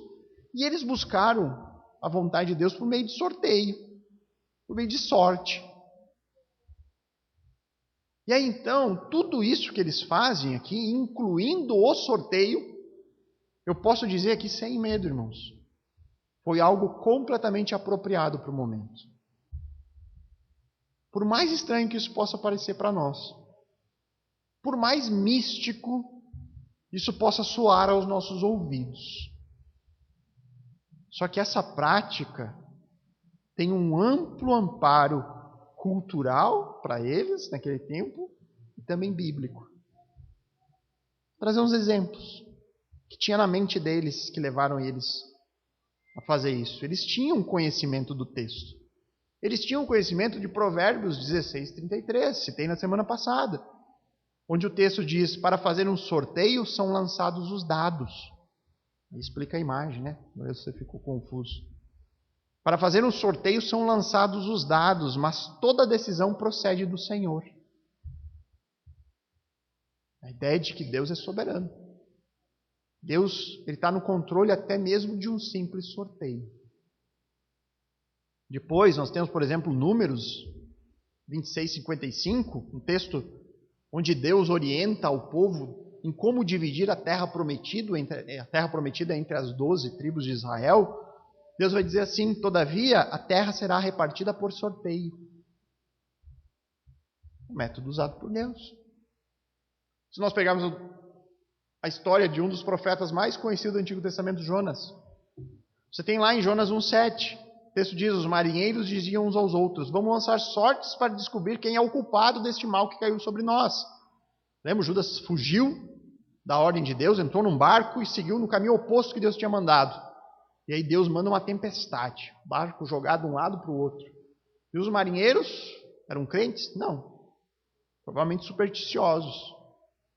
E eles buscaram a vontade de Deus por meio de sorteio, por meio de sorte. E aí então, tudo isso que eles fazem aqui, incluindo o sorteio, eu posso dizer aqui sem medo, irmãos, foi algo completamente apropriado para o momento. Por mais estranho que isso possa parecer para nós, por mais místico isso possa soar aos nossos ouvidos. Só que essa prática tem um amplo amparo cultural para eles naquele tempo e também bíblico. Vou trazer uns exemplos que tinha na mente deles que levaram eles a fazer isso. Eles tinham conhecimento do texto. Eles tinham conhecimento de Provérbios 16:33, citei na semana passada, onde o texto diz: para fazer um sorteio são lançados os dados. Aí explica a imagem, né? Talvez você ficou confuso. Para fazer um sorteio são lançados os dados, mas toda decisão procede do Senhor. A ideia de que Deus é soberano. Deus está no controle até mesmo de um simples sorteio. Depois nós temos, por exemplo, Números 26:55, um texto onde Deus orienta o povo em como dividir a terra prometida entre as 12 tribos de Israel. Deus vai dizer assim: todavia a terra será repartida por sorteio. O método usado por Deus. Se nós pegarmos a história de um dos profetas mais conhecidos do Antigo Testamento, Jonas. Você tem lá em Jonas 1,7. O texto diz, os marinheiros diziam uns aos outros, vamos lançar sortes para descobrir quem é o culpado deste mal que caiu sobre nós. Lembra, Judas fugiu da ordem de Deus, entrou num barco e seguiu no caminho oposto que Deus tinha mandado. E aí Deus manda uma tempestade, o barco jogado de um lado para o outro. E os marinheiros eram crentes? Não. Provavelmente supersticiosos.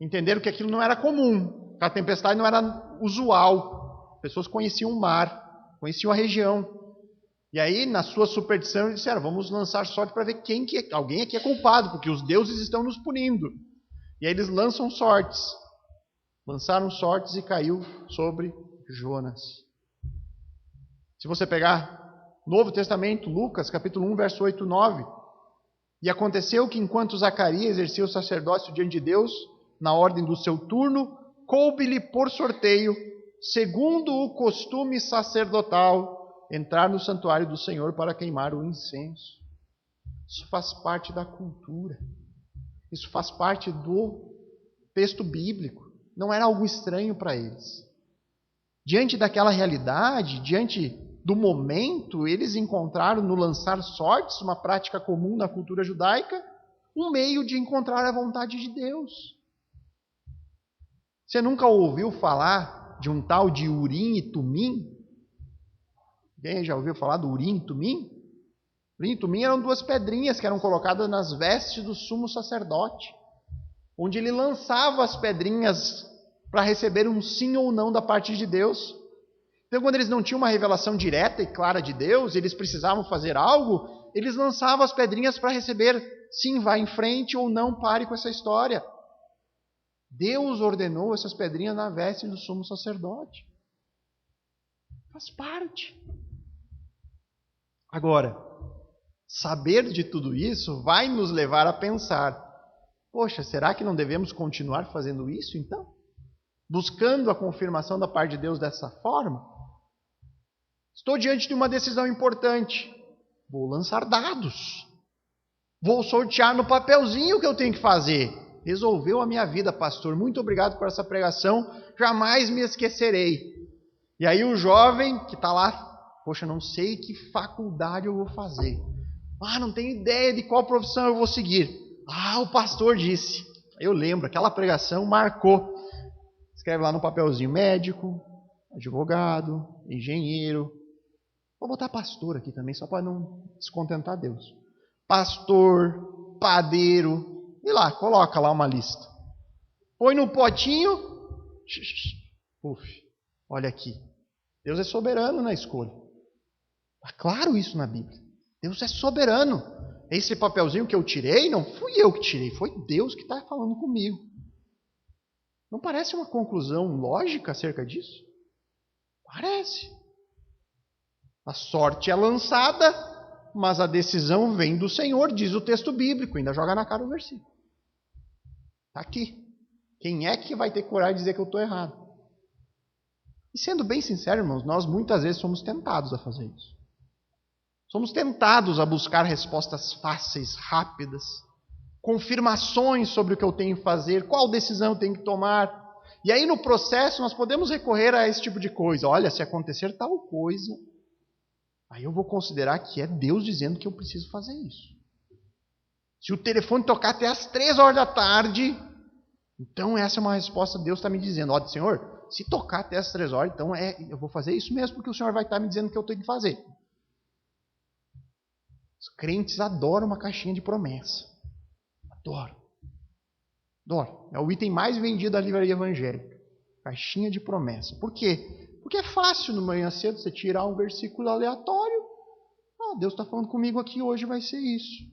Entenderam que aquilo não era comum, que a tempestade não era usual. As pessoas conheciam o mar, conheciam a região. E aí, na sua superstição, eles disseram, vamos lançar sorte para ver alguém aqui é culpado, porque os deuses estão nos punindo. E aí eles lançam sortes. Lançaram sortes e caiu sobre Jonas. Se você pegar Novo Testamento, Lucas, capítulo 1, verso 8 e 9. E aconteceu que enquanto Zacarias exercia o sacerdócio diante de Deus, na ordem do seu turno, coube-lhe por sorteio, segundo o costume sacerdotal, entrar no santuário do Senhor para queimar o incenso. Isso faz parte da cultura. Isso faz parte do texto bíblico. Não era algo estranho para eles. Diante daquela realidade, diante do momento, eles encontraram no lançar sortes, uma prática comum na cultura judaica, um meio de encontrar a vontade de Deus. Você nunca ouviu falar de um tal de Urim e Tumim? Alguém já ouviu falar do Urim e Tumim? Urim e Tumim eram duas pedrinhas que eram colocadas nas vestes do sumo sacerdote, onde ele lançava as pedrinhas para receber um sim ou não da parte de Deus. Então, quando eles não tinham uma revelação direta e clara de Deus, eles precisavam fazer algo, eles lançavam as pedrinhas para receber sim, vá em frente, ou não, pare com essa história. Deus ordenou essas pedrinhas na veste do sumo sacerdote. Faz parte. Agora, saber de tudo isso vai nos levar a pensar, poxa, será que não devemos continuar fazendo isso então? Buscando a confirmação da parte de Deus dessa forma? Estou diante de uma decisão importante. Vou lançar dados. Vou sortear no papelzinho o que eu tenho que fazer. Resolveu a minha vida, pastor. Muito obrigado por essa pregação. Jamais me esquecerei. E aí o jovem que está lá, poxa, não sei que faculdade eu vou fazer. Não tenho ideia de qual profissão eu vou seguir. O pastor disse. Eu lembro, aquela pregação marcou. Escreve lá no papelzinho, médico, advogado, engenheiro. Vou botar pastor aqui também, só para não descontentar Deus. Pastor, padeiro. E lá, coloca lá uma lista. Põe no potinho. Olha aqui. Deus é soberano na escolha. Está claro isso na Bíblia. Deus é soberano. Esse papelzinho que eu tirei, não fui eu que tirei, foi Deus que está falando comigo. Não parece uma conclusão lógica acerca disso? Parece. A sorte é lançada, mas a decisão vem do Senhor, diz o texto bíblico. Ainda joga na cara o versículo. Está aqui. Quem é que vai ter coragem de dizer que eu estou errado? E sendo bem sincero, irmãos, nós muitas vezes somos tentados a fazer isso. Somos tentados a buscar respostas fáceis, rápidas, confirmações sobre o que eu tenho que fazer, qual decisão eu tenho que tomar. E aí no processo nós podemos recorrer a esse tipo de coisa. Olha, se acontecer tal coisa, aí eu vou considerar que é Deus dizendo que eu preciso fazer isso. Se o telefone tocar até as 3 horas da tarde, então essa é uma resposta que Deus está me dizendo. Ó, Senhor, se tocar até as 3 horas, então eu vou fazer isso mesmo, porque o Senhor vai estar me dizendo que eu tenho que fazer. Os crentes adoram uma caixinha de promessa. Adoro. É o item mais vendido da livraria evangélica. Caixinha de promessa. Por quê? Porque é fácil no manhã cedo você tirar um versículo aleatório. Deus está falando comigo aqui, hoje vai ser isso.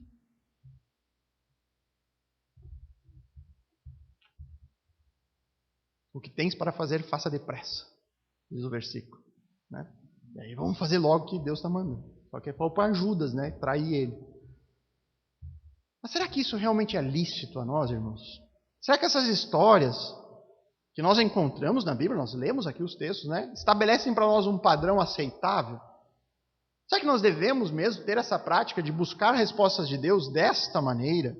O que tens para fazer, faça depressa. Diz o versículo. Né? E aí vamos fazer logo o que Deus está mandando. Só que é para Judas, né? Trair ele. Mas será que isso realmente é lícito a nós, irmãos? Será que essas histórias que nós encontramos na Bíblia, nós lemos aqui os textos, né? Estabelecem para nós um padrão aceitável? Será que nós devemos mesmo ter essa prática de buscar respostas de Deus desta maneira?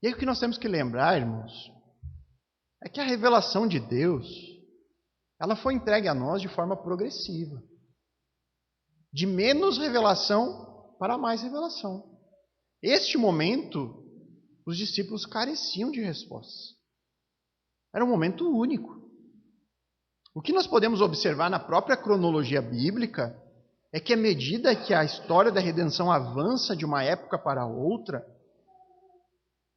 E aí o que nós temos que lembrar, irmãos, é que a revelação de Deus, ela foi entregue a nós de forma progressiva. De menos revelação para mais revelação. Este momento, os discípulos careciam de respostas. Era um momento único. O que nós podemos observar na própria cronologia bíblica é que à medida que a história da redenção avança de uma época para outra,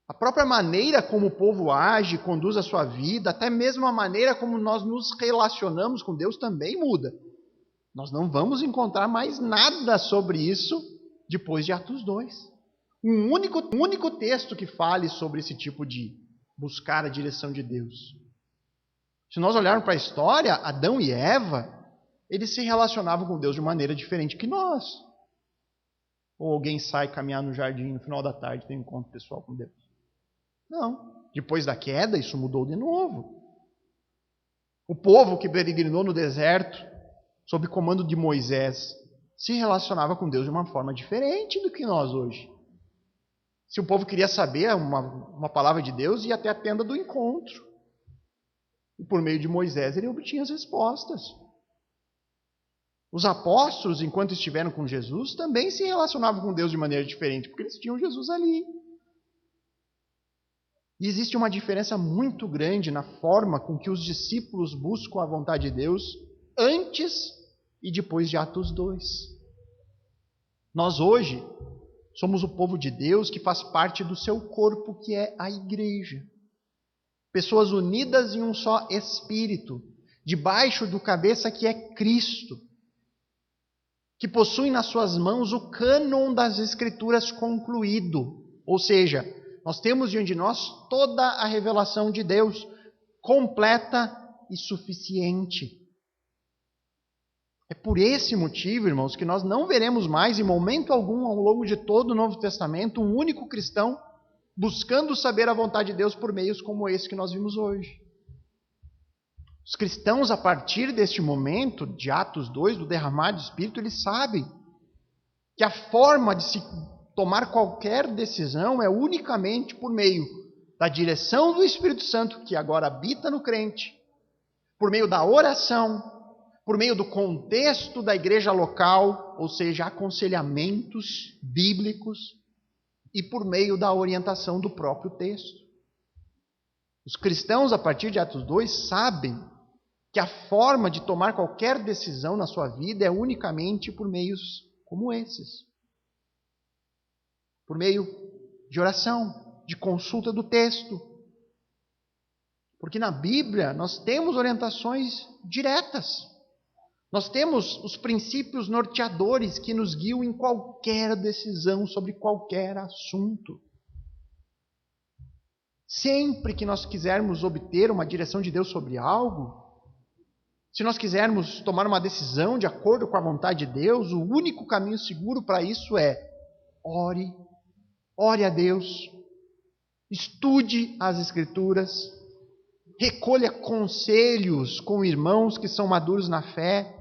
a própria maneira como o povo age, conduz a sua vida, até mesmo a maneira como nós nos relacionamos com Deus também muda. Nós não vamos encontrar mais nada sobre isso depois de Atos 2. Um único texto que fale sobre esse tipo de buscar a direção de Deus. Se nós olharmos para a história, Adão e Eva, eles se relacionavam com Deus de maneira diferente que nós. Ou alguém sai caminhar no jardim no final da tarde e tem um encontro pessoal com Deus. Não. Depois da queda, isso mudou de novo. O povo que peregrinou no deserto, sob comando de Moisés, se relacionava com Deus de uma forma diferente do que nós hoje. Se o povo queria saber uma palavra de Deus, ia até a tenda do encontro. E por meio de Moisés ele obtinha as respostas. Os apóstolos, enquanto estiveram com Jesus, também se relacionavam com Deus de maneira diferente, porque eles tinham Jesus ali. E existe uma diferença muito grande na forma com que os discípulos buscam a vontade de Deus antes e depois de Atos 2. Nós hoje somos o povo de Deus que faz parte do seu corpo, que é a igreja. Pessoas unidas em um só espírito, debaixo do cabeça que é Cristo, que possuem nas suas mãos o cânon das Escrituras concluído. Ou seja, nós temos diante de nós toda a revelação de Deus, completa e suficiente. É por esse motivo, irmãos, que nós não veremos mais, em momento algum, ao longo de todo o Novo Testamento, um único cristão buscando saber a vontade de Deus por meios como esse que nós vimos hoje. Os cristãos, a partir deste momento, de Atos 2, do derramar do Espírito, eles sabem que a forma de se tomar qualquer decisão é unicamente por meio da direção do Espírito Santo, que agora habita no crente, por meio da oração, por meio do contexto da igreja local, ou seja, aconselhamentos bíblicos, e por meio da orientação do próprio texto. Os cristãos, a partir de Atos 2, sabem que a forma de tomar qualquer decisão na sua vida é unicamente por meios como esses. Por meio de oração, de consulta do texto. Porque na Bíblia nós temos orientações diretas. Nós temos os princípios norteadores que nos guiam em qualquer decisão sobre qualquer assunto. Sempre que nós quisermos obter uma direção de Deus sobre algo, se nós quisermos tomar uma decisão de acordo com a vontade de Deus, o único caminho seguro para isso é ore a Deus, estude as Escrituras, recolha conselhos com irmãos que são maduros na fé,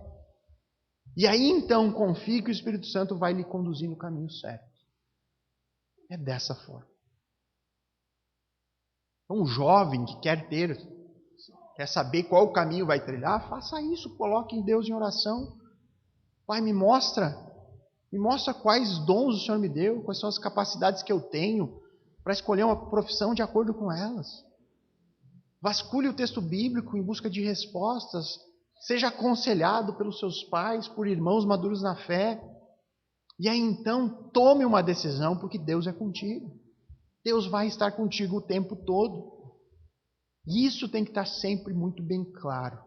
e aí então confie que o Espírito Santo vai lhe conduzir no caminho certo. É dessa forma. Então, um jovem que quer saber qual o caminho vai trilhar, faça isso, coloque em Deus em oração. Pai, me mostra quais dons o Senhor me deu, quais são as capacidades que eu tenho para escolher uma profissão de acordo com elas. Vasculhe o texto bíblico em busca de respostas. Seja aconselhado pelos seus pais, por irmãos maduros na fé. E aí então tome uma decisão, porque Deus é contigo. Deus vai estar contigo o tempo todo. E isso tem que estar sempre muito bem claro.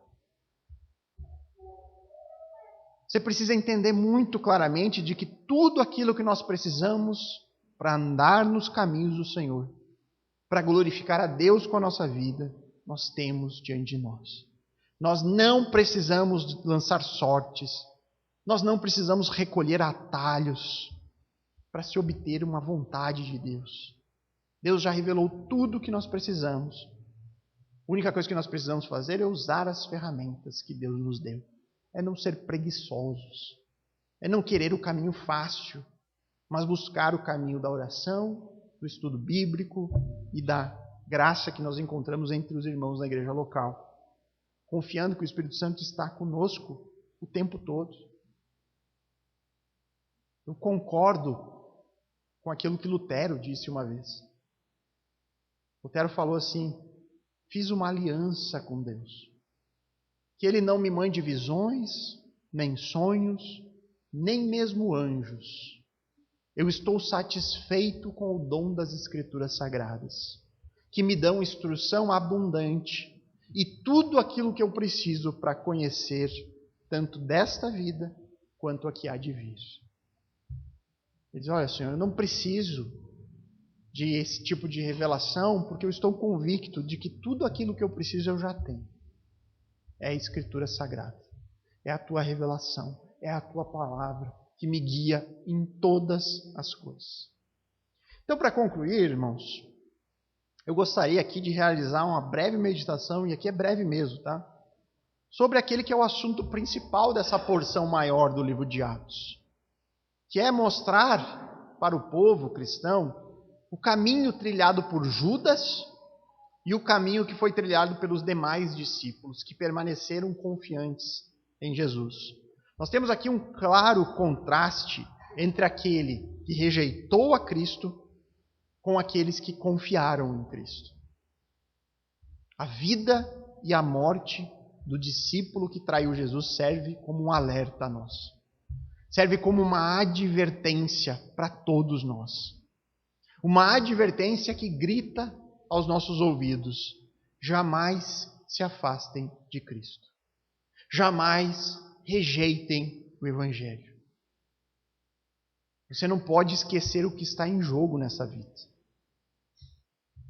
Você precisa entender muito claramente de que tudo aquilo que nós precisamos para andar nos caminhos do Senhor, para glorificar a Deus com a nossa vida, nós temos diante de nós. Nós não precisamos lançar sortes. Nós não precisamos recolher atalhos para se obter uma vontade de Deus. Deus já revelou tudo o que nós precisamos. A única coisa que nós precisamos fazer é usar as ferramentas que Deus nos deu. É não ser preguiçosos. É não querer o caminho fácil, mas buscar o caminho da oração do estudo bíblico e da graça que nós encontramos entre os irmãos da igreja local, confiando que o Espírito Santo está conosco o tempo todo. Eu concordo com aquilo que Lutero disse uma vez. Lutero falou assim: fiz uma aliança com Deus, que Ele não me mande visões, nem sonhos, nem mesmo anjos. Eu estou satisfeito com o dom das Escrituras Sagradas, que me dão instrução abundante e tudo aquilo que eu preciso para conhecer tanto desta vida quanto a que há de vir. Ele diz: olha, Senhor, eu não preciso de esse tipo de revelação, porque eu estou convicto de que tudo aquilo que eu preciso eu já tenho. É a Escritura Sagrada, é a tua revelação, é a tua palavra que me guia em todas as coisas. Então, para concluir, irmãos, eu gostaria aqui de realizar uma breve meditação, e aqui é breve mesmo, tá? Sobre aquele que é o assunto principal dessa porção maior do livro de Atos, que é mostrar para o povo cristão o caminho trilhado por Judas e o caminho que foi trilhado pelos demais discípulos, que permaneceram confiantes em Jesus. Nós temos aqui um claro contraste entre aquele que rejeitou a Cristo com aqueles que confiaram em Cristo. A vida e a morte do discípulo que traiu Jesus serve como um alerta a nós. Serve como uma advertência para todos nós. Uma advertência que grita aos nossos ouvidos: jamais se afastem de Cristo. Jamais rejeitem o Evangelho. Você não pode esquecer o que está em jogo nessa vida.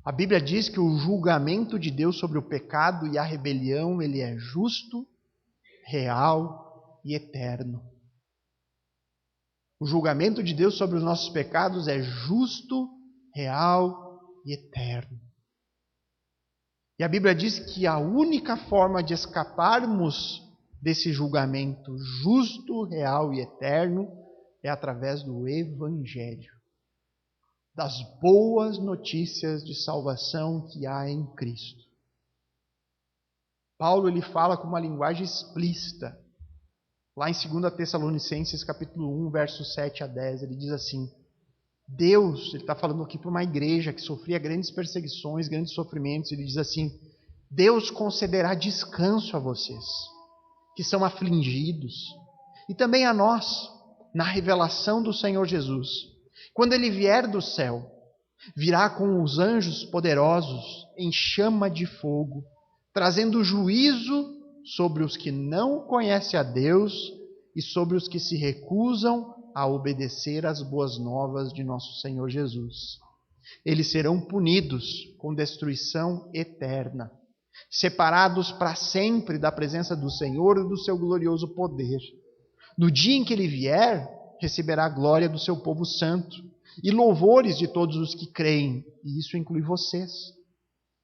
A Bíblia diz que o julgamento de Deus sobre o pecado e a rebelião, ele é justo, real e eterno. O julgamento de Deus sobre os nossos pecados é justo, real e eterno. E a Bíblia diz que a única forma de escaparmos desse julgamento justo, real e eterno é através do Evangelho, das boas notícias de salvação que há em Cristo. Paulo ele fala com uma linguagem explícita. Lá em 2 Tessalonicenses capítulo 1, versos 7 a 10, ele diz assim: Deus, ele está falando aqui para uma igreja que sofria grandes perseguições, grandes sofrimentos, ele diz assim: Deus concederá descanso a vocês, que são afligidos, e também a nós, na revelação do Senhor Jesus. Quando Ele vier do céu, virá com os anjos poderosos em chama de fogo, trazendo juízo sobre os que não conhecem a Deus e sobre os que se recusam a obedecer às boas novas de nosso Senhor Jesus. Eles serão punidos com destruição eterna, separados para sempre da presença do Senhor e do seu glorioso poder. No dia em que Ele vier, receberá a glória do seu povo santo e louvores de todos os que creem, e isso inclui vocês,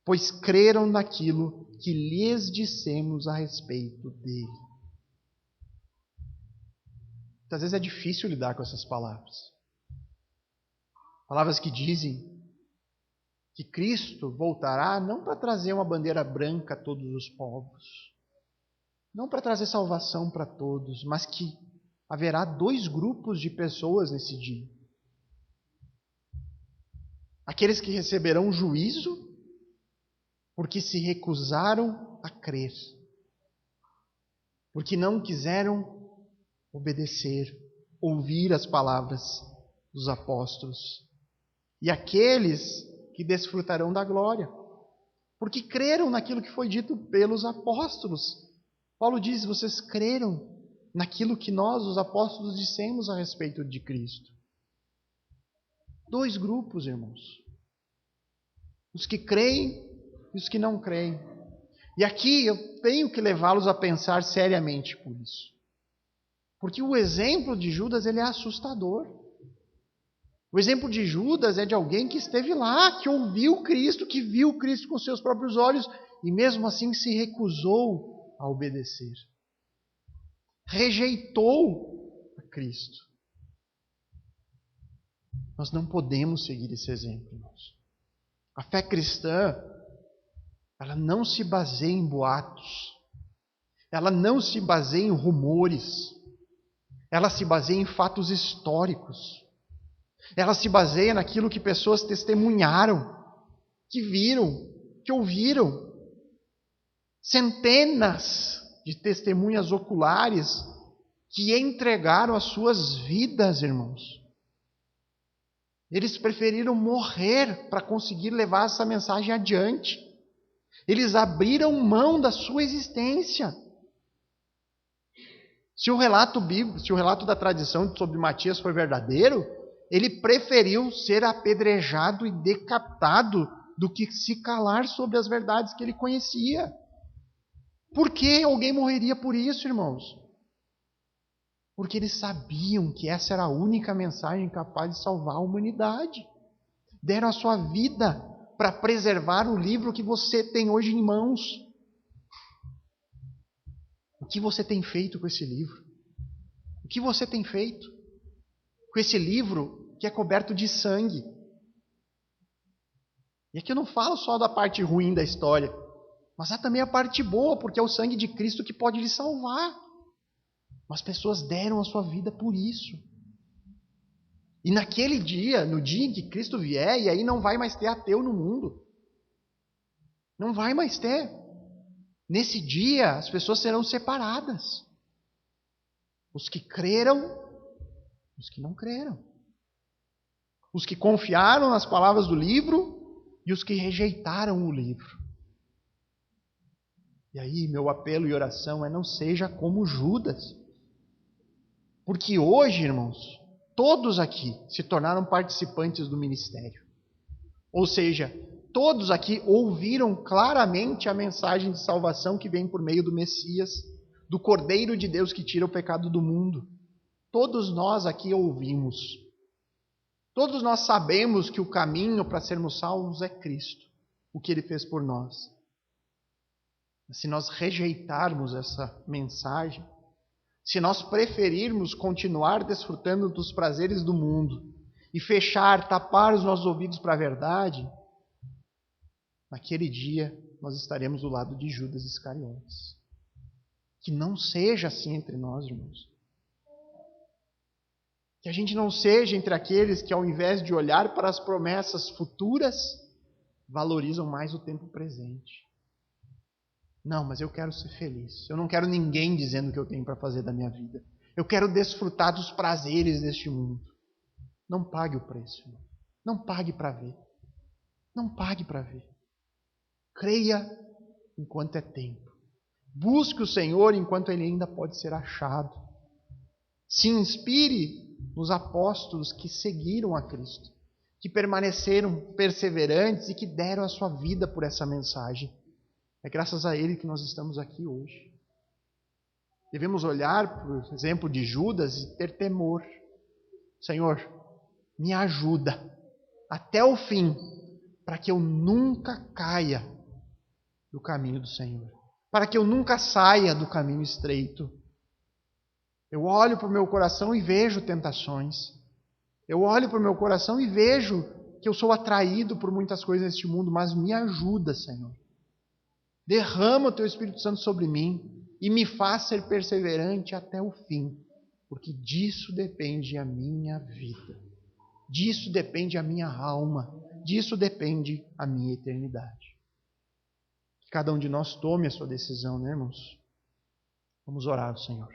pois creram naquilo que lhes dissemos a respeito dele. Muitas vezes é difícil lidar com essas palavras. Palavras que dizem que Cristo voltará não para trazer uma bandeira branca a todos os povos, não para trazer salvação para todos, mas que haverá dois grupos de pessoas nesse dia. Aqueles que receberão juízo porque se recusaram a crer, porque não quiseram obedecer, ouvir as palavras dos apóstolos. E aqueles que desfrutarão da glória, porque creram naquilo que foi dito pelos apóstolos. Paulo diz: vocês creram naquilo que nós, os apóstolos, dissemos a respeito de Cristo. Dois grupos, irmãos. Os que creem e os que não creem. E aqui eu tenho que levá-los a pensar seriamente por isso. Porque o exemplo de Judas, ele é assustador. O exemplo de Judas é de alguém que esteve lá, que ouviu Cristo, que viu Cristo com seus próprios olhos e mesmo assim se recusou a obedecer. Rejeitou a Cristo. Nós não podemos seguir esse exemplo, irmãos. A fé cristã, ela não se baseia em boatos. Ela não se baseia em rumores. Ela se baseia em fatos históricos. Ela se baseia naquilo que pessoas testemunharam, que viram, que ouviram. Centenas de testemunhas oculares que entregaram as suas vidas, irmãos. Eles preferiram morrer para conseguir levar essa mensagem adiante. Eles abriram mão da sua existência. Se o relato bíblico, se o relato da tradição sobre Matias foi verdadeiro, ele preferiu ser apedrejado e decapitado do que se calar sobre as verdades que ele conhecia. Por que alguém morreria por isso, irmãos? Porque eles sabiam que essa era a única mensagem capaz de salvar a humanidade. Deram a sua vida para preservar o livro que você tem hoje em mãos. O que você tem feito com esse livro? O que você tem feito com esse livro que é coberto de sangue? E aqui eu não falo só da parte ruim da história, mas há também a parte boa, porque é o sangue de Cristo que pode lhe salvar. Mas pessoas deram a sua vida por isso. E naquele dia, no dia em que Cristo vier, e aí não vai mais ter ateu no mundo. Não vai mais ter. Nesse dia, as pessoas serão separadas. Os que creram, os que não creram. Os que confiaram nas palavras do livro e os que rejeitaram o livro. E aí, meu apelo e oração é: não seja como Judas. Porque hoje, irmãos, todos aqui se tornaram participantes do ministério. Ou seja, todos aqui ouviram claramente a mensagem de salvação que vem por meio do Messias, do Cordeiro de Deus que tira o pecado do mundo. Todos nós aqui ouvimos. Todos nós sabemos que o caminho para sermos salvos é Cristo, o que Ele fez por nós. Mas se nós rejeitarmos essa mensagem, se nós preferirmos continuar desfrutando dos prazeres do mundo e fechar, tapar os nossos ouvidos para a verdade, naquele dia nós estaremos do lado de Judas Iscariotes. Que não seja assim entre nós, irmãos. Que a gente não seja entre aqueles que, ao invés de olhar para as promessas futuras, valorizam mais o tempo presente. Não, mas eu quero ser feliz. Eu não quero ninguém dizendo o que eu tenho para fazer da minha vida. Eu quero desfrutar dos prazeres deste mundo. Não pague o preço, irmão. Não pague para ver. Não pague para ver. Creia enquanto é tempo. Busque o Senhor enquanto Ele ainda pode ser achado. Se inspire nos apóstolos que seguiram a Cristo, que permaneceram perseverantes e que deram a sua vida por essa mensagem. É graças a Ele que nós estamos aqui hoje. Devemos olhar para o exemplo de Judas e ter temor. Senhor, me ajuda até o fim, para que eu nunca caia do caminho do Senhor. Para que eu nunca saia do caminho estreito. Eu olho para o meu coração e vejo tentações. Eu olho para o meu coração e vejo que eu sou atraído por muitas coisas neste mundo, mas me ajuda, Senhor. Derrama o Teu Espírito Santo sobre mim e me faz ser perseverante até o fim, porque disso depende a minha vida, disso depende a minha alma, disso depende a minha eternidade. Que cada um de nós tome a sua decisão, né, irmãos? Vamos orar ao Senhor.